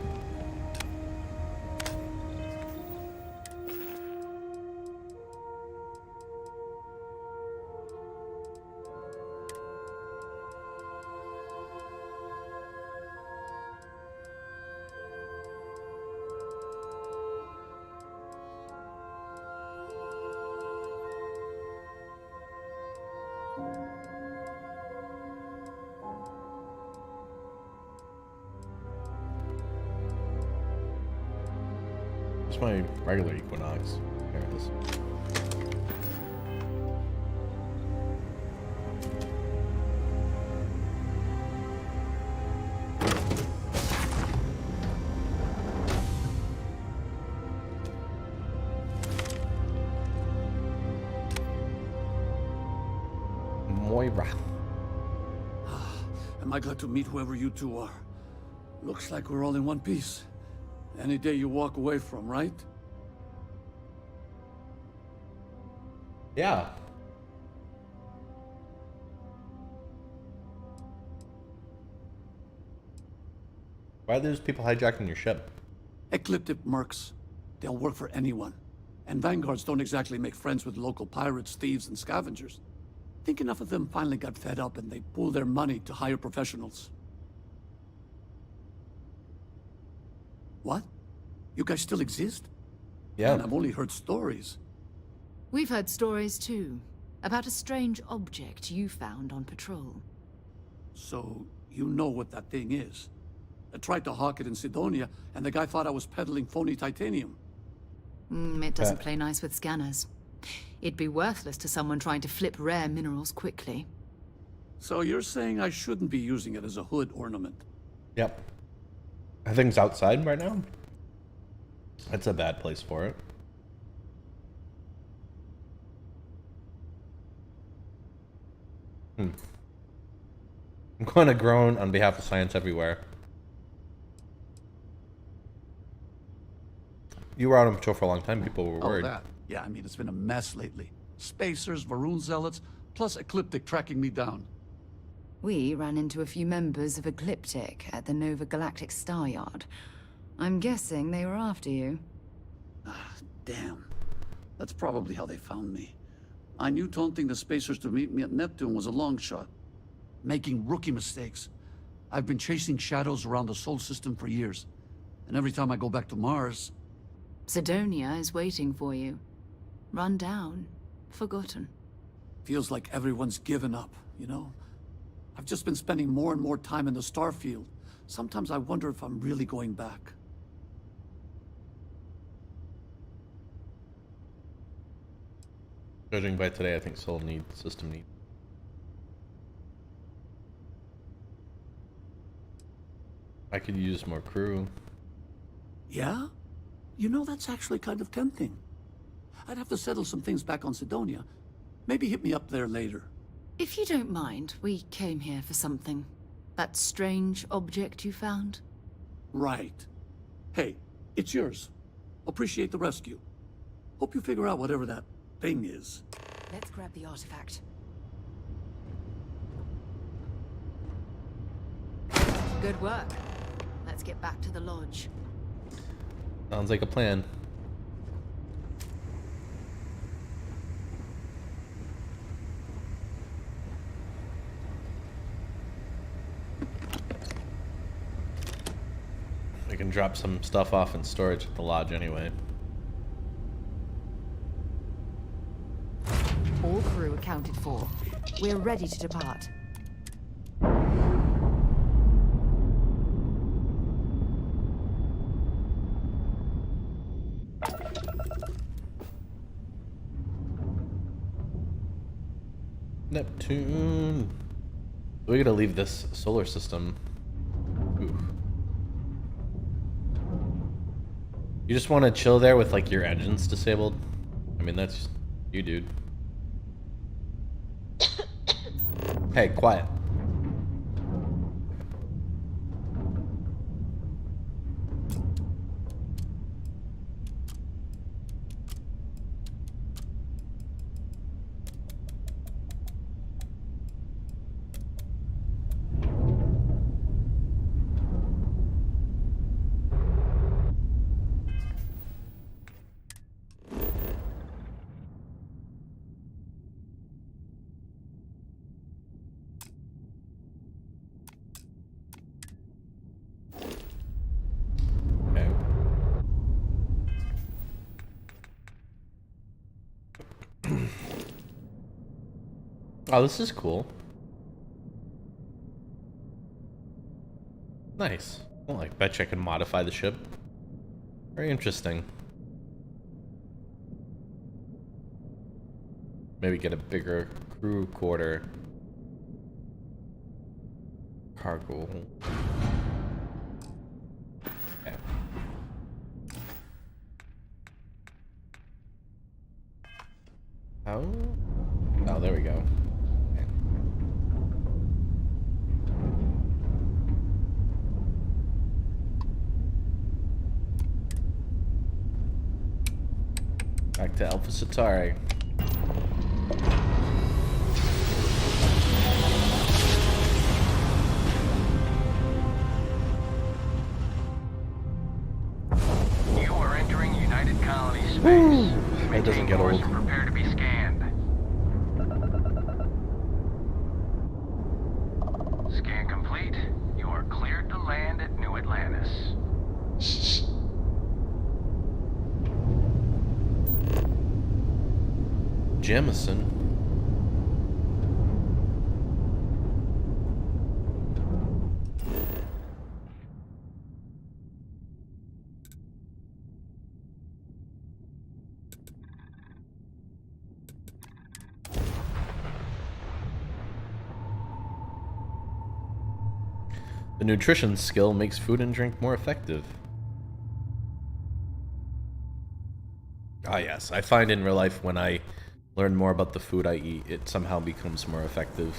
It's my regular Equinox. There it is. Moira. Am I glad to meet whoever you two are? Looks like we're all in one piece. Any day you walk away from, right? Yeah. Why are those people hijacking your ship? Ecliptic mercs. They'll work for anyone. And vanguards don't exactly make friends with local pirates, thieves, and scavengers. Think enough of them finally got fed up and they pooled their money to hire professionals. What? You guys still exist? Yeah. Man, I've only heard stories. We've heard stories too, about a strange object you found on patrol. So, you know what that thing is? I tried to hawk it in Sidonia, and the guy thought I was peddling phony titanium. It doesn't play nice with scanners. It'd be worthless to someone trying to flip rare minerals quickly. So you're saying I shouldn't be using it as a hood ornament? Yep. I think it's outside right now. That's a bad place for it. I'm going to groan on behalf of science everywhere. You were out on patrol for a long time. People were worried. Oh, that. Yeah, I mean, it's been a mess lately. Spacers, Varun zealots, plus Ecliptic tracking me down. We ran into a few members of Ecliptic at the Nova Galactic Star Yard. I'm guessing they were after you. Ah, damn. That's probably how they found me. I knew taunting the Spacers to meet me at Neptune was a long shot. Making rookie mistakes. I've been chasing shadows around the Sol system for years. And every time I go back to Mars... Sidonia is waiting for you. Run down. Forgotten. Feels like everyone's given up, you know? I've just been spending more and more time in the Starfield. Sometimes I wonder if I'm really going back. Judging by today, I think Sol needs system need. I could use more crew. Yeah? You know, that's actually kind of tempting. I'd have to settle some things back on Sidonia. Maybe hit me up there later. If you don't mind, we came here for something. That strange object you found? Right. Hey, it's yours. Appreciate the rescue. Hope you figure out whatever that thing is. Let's grab the artifact. Good work. Let's get back to the lodge. Sounds like a plan. We can drop some stuff off in storage at the lodge anyway. All crew accounted for. We're ready to depart. Neptune. We gotta leave this solar system. Ooh. You just want to chill there with like your engines disabled? I mean, that's you, dude. Hey, quiet. Oh, this is cool. Nice. Well, I bet you I can modify the ship. Very interesting. Maybe get a bigger crew quarter. Cargo. Okay. How? Oh, there we go. Back to Alpha Centauri. You are entering United Colony space. That doesn't get old. Prepare to be scanned. Scan complete. You are cleared to land at New Atlantis. Jemison. The nutrition skill makes food and drink more effective. Ah, yes. I find in real life when I learn more about the food I eat, it somehow becomes more effective.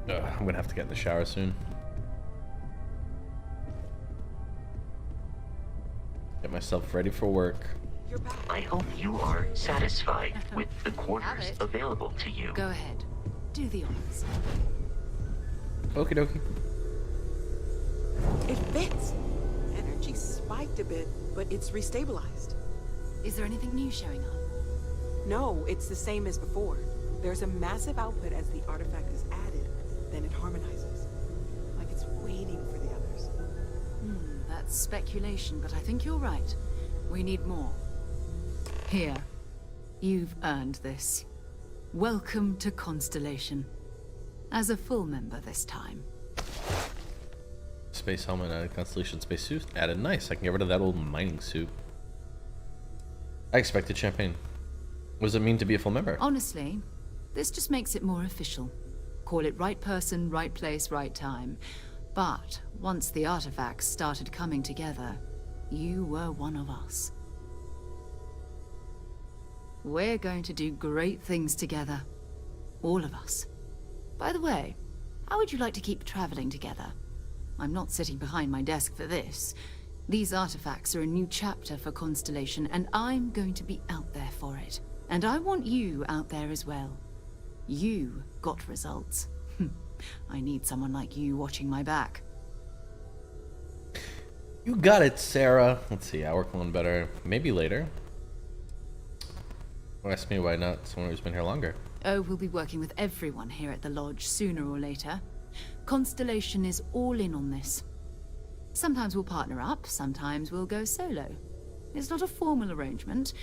I'm gonna have to get in the shower soon. Get myself ready for work. I hope you are satisfied with the quarters available to you. Go ahead. Do the honors. Okie dokie. It fits. Energy spiked a bit, but it's restabilized. Is there anything new showing up? No, it's the same as before. There's a massive output as the artifact is added, then it harmonizes. Like it's waiting for the others. That's speculation, but I think you're right. We need more. Here. You've earned this. Welcome to Constellation. As a full member this time. Space helmet added, Constellation space suit added. Nice. I can get rid of that old mining suit. I expected champagne. What does it mean to be a full member? Honestly, this just makes it more official. Call it right person, right place, right time. But once the artifacts started coming together, you were one of us. We're going to do great things together. All of us. By the way, how would you like to keep traveling together? I'm not sitting behind my desk for this. These artifacts are a new chapter for Constellation, and I'm going to be out there for it. And I want you out there as well. You got results. I need someone like you watching my back. You got it, Sarah. Let's see, I work on better. Maybe later. Don't ask me why not someone who's been here longer. Oh, we'll be working with everyone here at the lodge sooner or later. Constellation is all in on this. Sometimes we'll partner up, sometimes we'll go solo. It's not a formal arrangement.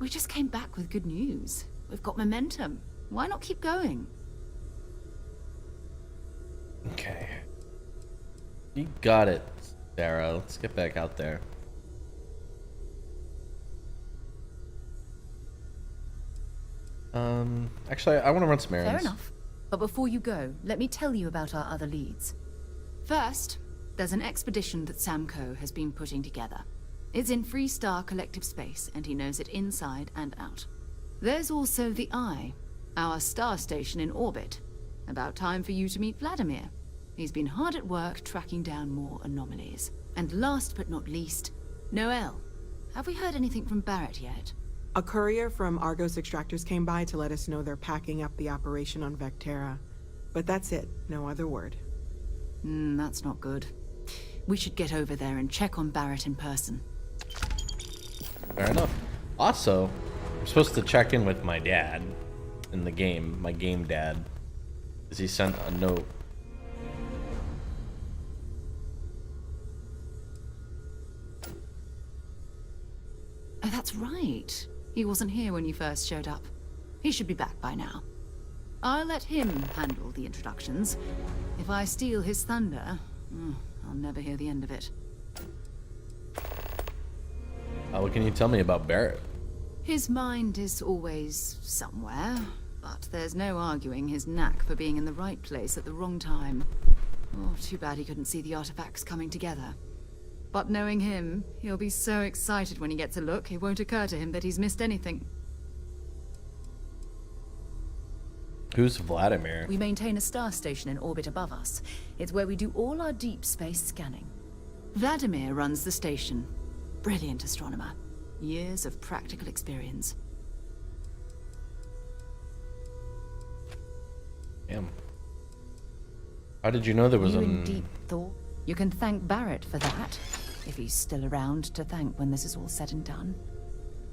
We just came back with good news. We've got momentum. Why not keep going? Okay. You got it, Sarah. Let's get back out there. Actually, I want to run some errands. Fair enough. But before you go, let me tell you about our other leads. First, there's an expedition that Samco has been putting together. It's in Freestar Collective Space, and he knows it inside and out. There's also the Eye, our star station in orbit. About time for you to meet Vladimir. He's been hard at work tracking down more anomalies. And last but not least, Noel. Have we heard anything from Barrett yet? A courier from Argos Extractors came by to let us know they're packing up the operation on Vectera. But that's it, no other word. That's not good. We should get over there and check on Barrett in person. Fair enough. Also, I'm supposed to check in with my dad in the game, my game dad, because he sent a note. Oh, that's right. He wasn't here when you first showed up. He should be back by now. I'll let him handle the introductions. If I steal his thunder, I'll never hear the end of it. What can you tell me about Barrett? His mind is always somewhere, but there's no arguing his knack for being in the right place at the wrong time. Oh, too bad he couldn't see the artifacts coming together. But knowing him, he'll be so excited when he gets a look, it won't occur to him that he's missed anything. Who's Vladimir? We maintain a star station in orbit above us. It's where we do all our deep space scanning. Vladimir runs the station. Brilliant astronomer. Years of practical experience. Damn. How did you know there was You in deep thought? You can thank Barrett for that, if he's still around to thank when this is all said and done.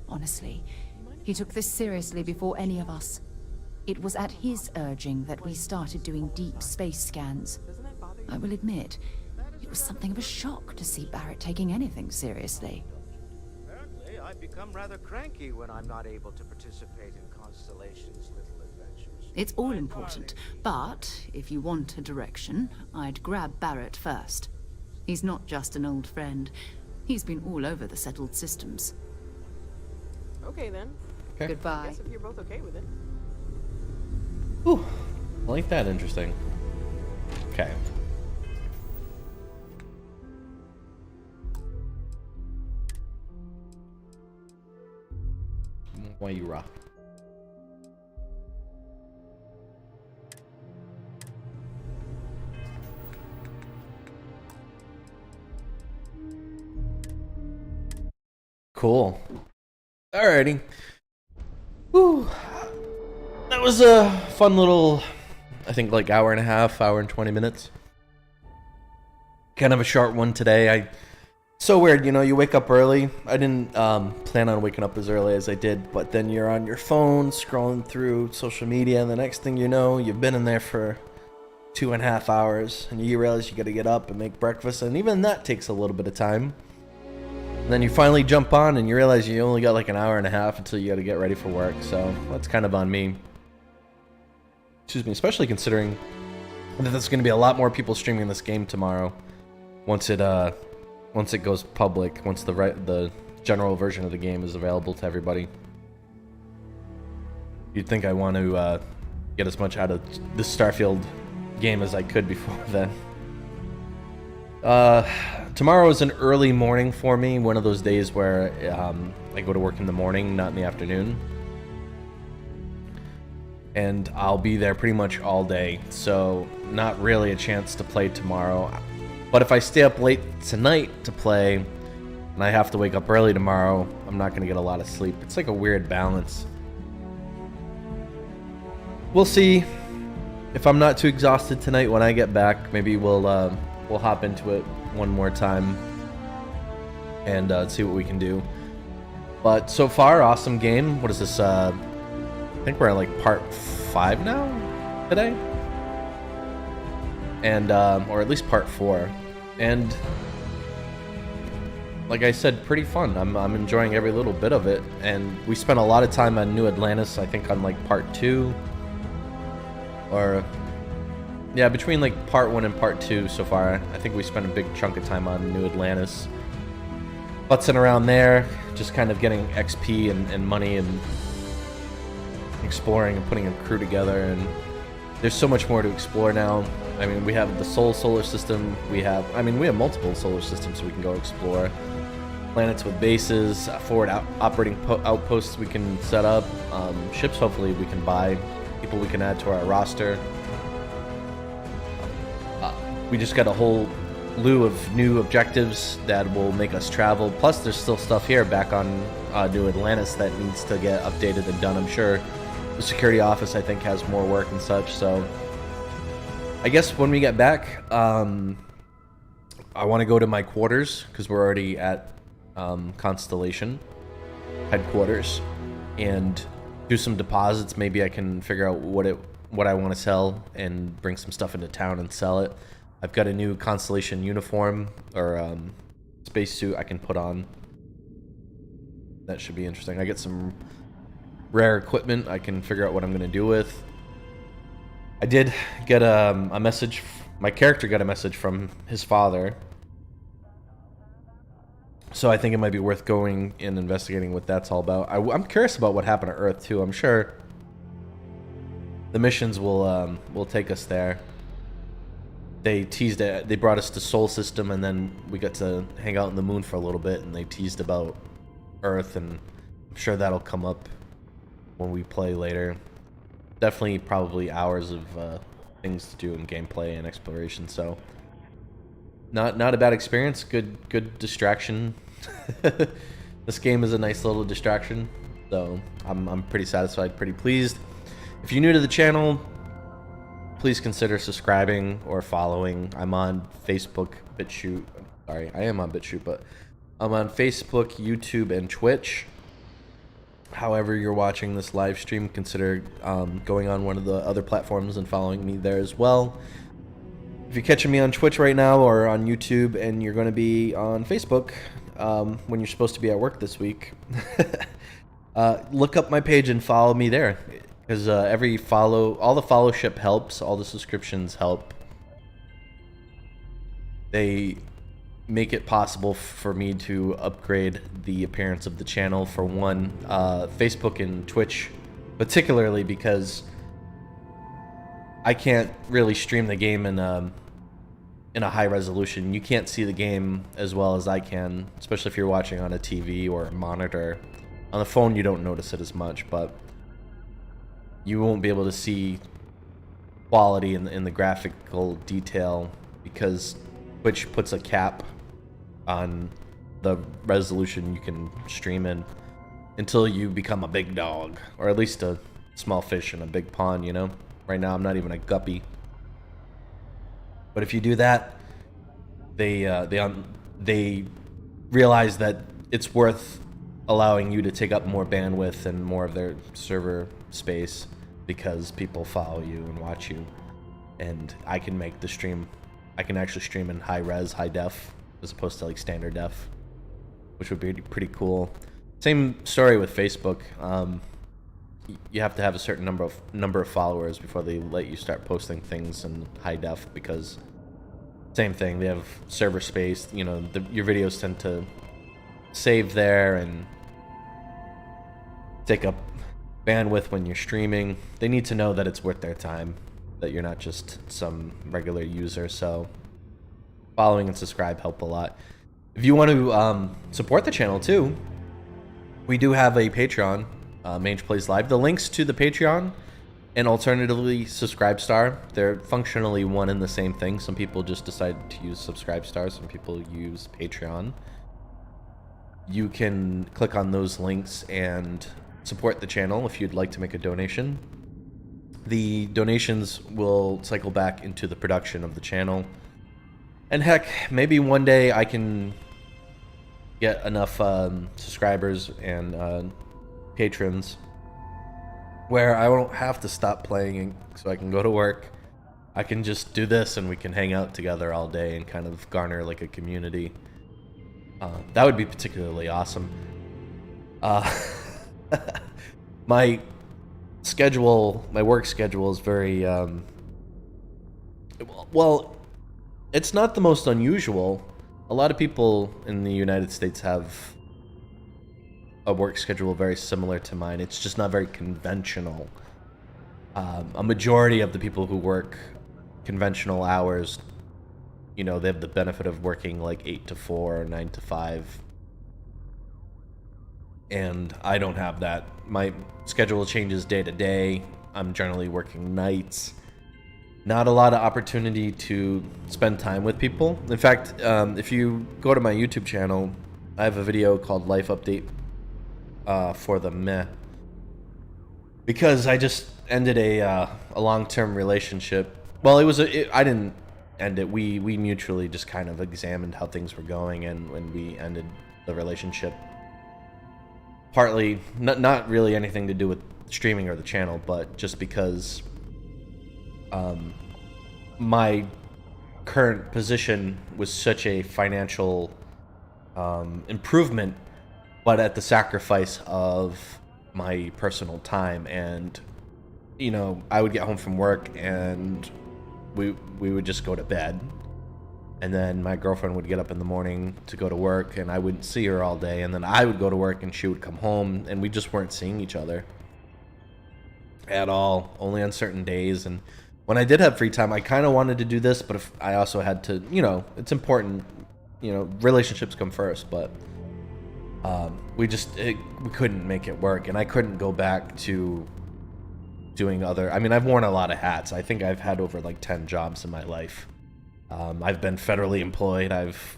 Honestly, he took this seriously before any of us. It was at his urging that we started doing deep space scans. I will admit, it was something of a shock to see Barrett taking anything seriously. Apparently, I become rather cranky when I'm not able to participate in Constellation's little adventures. It's all important, but if you want a direction, I'd grab Barrett first. He's not just an old friend. He's been all over the settled systems. Okay then. Okay. Goodbye. I guess if you're both okay with it. Ooh, I like that. Interesting. Okay. Moira. Cool. Alrighty. Whew. That was a fun little, I think like hour and a half, hour and 20 minutes. Kind of a short one today. So weird, you know, you wake up early. I didn't plan on waking up as early as I did, but then you're on your phone scrolling through social media, and the next thing you know, you've been in there for 2.5 hours, and you realize you gotta get up and make breakfast, and even that takes a little bit of time. And then you finally jump on, and you realize you only got like an hour and a half until you gotta get ready for work, so that's kind of on me. Excuse me, especially considering that there's gonna be a lot more people streaming this game tomorrow once it goes public, once the general version of the game is available to everybody. You'd think I want to get as much out of this Starfield game as I could before then. Tomorrow is an early morning for me, one of those days where I go to work in the morning, not in the afternoon. And I'll be there pretty much all day, so not really a chance to play tomorrow. But if I stay up late tonight to play, and I have to wake up early tomorrow, I'm not going to get a lot of sleep. It's like a weird balance. We'll see. If I'm not too exhausted tonight when I get back, maybe we'll hop into it one more time and see what we can do. But so far, awesome game. What is this? I think we're on like part 5 now today, and or at least part 4. And like I said, pretty fun. I'm enjoying every little bit of it. And we spent a lot of time on New Atlantis. I think on like part 2, or yeah, between like part 1 and part 2 so far. I think we spent a big chunk of time on New Atlantis, futzing around there, just kind of getting XP and money and exploring and putting a crew together. And there's so much more to explore now. I mean, we have the solar system. We have multiple solar systems we can go explore. Planets with bases, forward operating outposts we can set up. Ships, hopefully, we can buy. People we can add to our roster. We just got a whole slew of new objectives that will make us travel. Plus, there's still stuff here back on New Atlantis that needs to get updated and done. I'm sure the security office, I think, has more work and such. So I guess when we get back, I want to go to my quarters because we're already at Constellation headquarters and do some deposits. Maybe I can figure out what I want to sell and bring some stuff into town and sell it. I've got a new Constellation uniform or spacesuit I can put on. That should be interesting. I get some rare equipment I can figure out what I'm going to do with. I did get a message. My character got a message from his father. So I think it might be worth going and investigating what that's all about. I'm curious about what happened to Earth too. I'm sure the missions will take us there. They teased it. They brought us to Sol System, and then we got to hang out on the moon for a little bit, and they teased about Earth, and I'm sure that'll come up when we play later. Definitely probably hours of things to do in gameplay and exploration, so not a bad experience. Good distraction. This game is a nice little distraction, so I'm pretty satisfied, pretty pleased. If you're new to the channel, please consider subscribing or following. I'm on Facebook, BitChute. Sorry, I am on BitChute, but I'm on Facebook, YouTube, and Twitch. However you're watching this live stream, consider going on one of the other platforms and following me there as well. If you're catching me on Twitch right now or on YouTube and you're going to be on Facebook when you're supposed to be at work this week, look up my page and follow me there. Because all the followship helps, all the subscriptions help. They make it possible for me to upgrade the appearance of the channel. For one, Facebook and Twitch, particularly because I can't really stream the game in a high resolution. You can't see the game as well as I can, especially if you're watching on a TV or a monitor. On the phone, you don't notice it as much, but you won't be able to see quality in the graphical detail because Twitch puts a cap on the resolution you can stream in until you become a big dog, or at least a small fish in a big pond, you know? Right now I'm not even a guppy. But if you do that, they realize that it's worth allowing you to take up more bandwidth and more of their server space because people follow you and watch you. And I can make the stream, I can actually stream in high res, high def, as opposed to like standard def, which would be pretty cool. Same story with Facebook. You have to have a certain number of followers before they let you start posting things in high def, because same thing, they have server space. You know, your videos tend to save there and take up bandwidth when you're streaming. They need to know that it's worth their time, that you're not just some regular user. So following and subscribe help a lot. If you want to support the channel too, we do have a Patreon, Mange Plays Live. The links to the Patreon and alternatively Subscribestar, they're functionally one and the same thing. Some people just decide to use Subscribestar, some people use Patreon. You can click on those links and support the channel if you'd like to make a donation. The donations will cycle back into the production of the channel. And heck, maybe one day I can get enough subscribers and patrons where I won't have to stop playing so I can go to work. I can just do this and we can hang out together all day and kind of garner like a community. That would be particularly awesome. My schedule, my work schedule is very, well, it's not the most unusual. A lot of people in the United States have a work schedule very similar to mine. It's just not very conventional. A majority of the people who work conventional hours, you know, they have the benefit of working like 8 to 4 or 9 to 5. And I don't have that. My schedule changes day to day. I'm generally working nights. Not a lot of opportunity to spend time with people. In fact, if you go to my YouTube channel, I have a video called Life Update for the meh. Because I just ended a long-term relationship. Well, I didn't end it. We mutually just kind of examined how things were going, and when we ended the relationship, partly not really anything to do with streaming or the channel, but just because my current position was such a financial improvement, but at the sacrifice of my personal time. And you know, I would get home from work and we would just go to bed, and then my girlfriend would get up in the morning to go to work, and I wouldn't see her all day, and then I would go to work and she would come home, and we just weren't seeing each other at all, only on certain days. And when I did have free time, I kind of wanted to do this, but if I also had to, you know, it's important, you know, relationships come first, but we couldn't make it work, and I couldn't go back to doing other, I mean, I've worn a lot of hats. I think I've had over like 10 jobs in my life. I've been federally employed. I've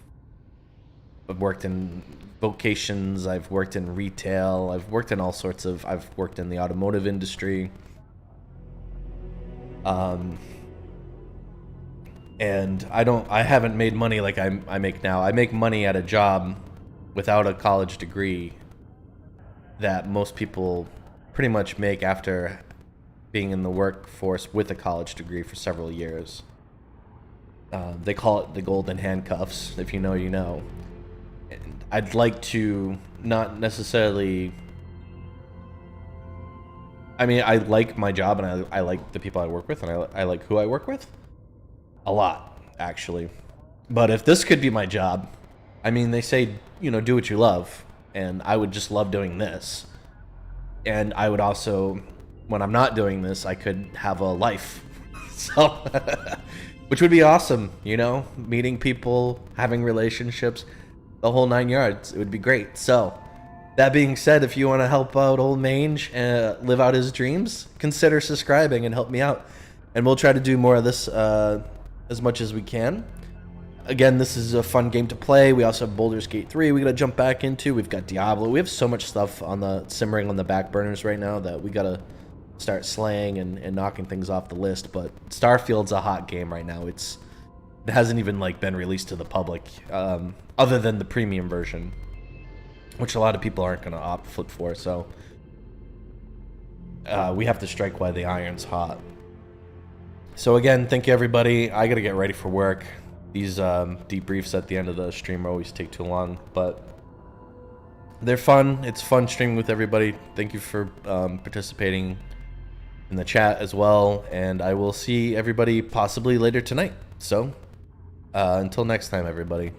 worked in vocations. I've worked in retail. I've worked in all sorts of, I've worked in the automotive industry. And I haven't made money like I make now. I make money at a job without a college degree that most people pretty much make after being in the workforce with a college degree for several years. They call it the golden handcuffs. If you know, you know. And I'd like to not necessarily, I mean, I like my job, and I like the people I work with, and I like who I work with a lot, actually. But if this could be my job, I mean, they say, you know, do what you love, and I would just love doing this. And I would also, when I'm not doing this, I could have a life. So, which would be awesome, you know, meeting people, having relationships, the whole 9 yards. It would be great. So, that being said, if you want to help out old Mange live out his dreams, consider subscribing and help me out. And we'll try to do more of this as much as we can. Again, this is a fun game to play. We also have Baldur's Gate 3 we got to jump back into. We've got Diablo. We have so much stuff on the simmering on the back burners right now that we got to start slaying and knocking things off the list. But Starfield's a hot game right now. It hasn't even like been released to the public, other than the premium version, which a lot of people aren't going to flip for. So we have to strike while the iron's hot. So again, thank you everybody. I got to get ready for work. These debriefs at the end of the stream always take too long, but they're fun. It's fun streaming with everybody. Thank you for participating in the chat as well, and I will see everybody possibly later tonight. So until next time, everybody.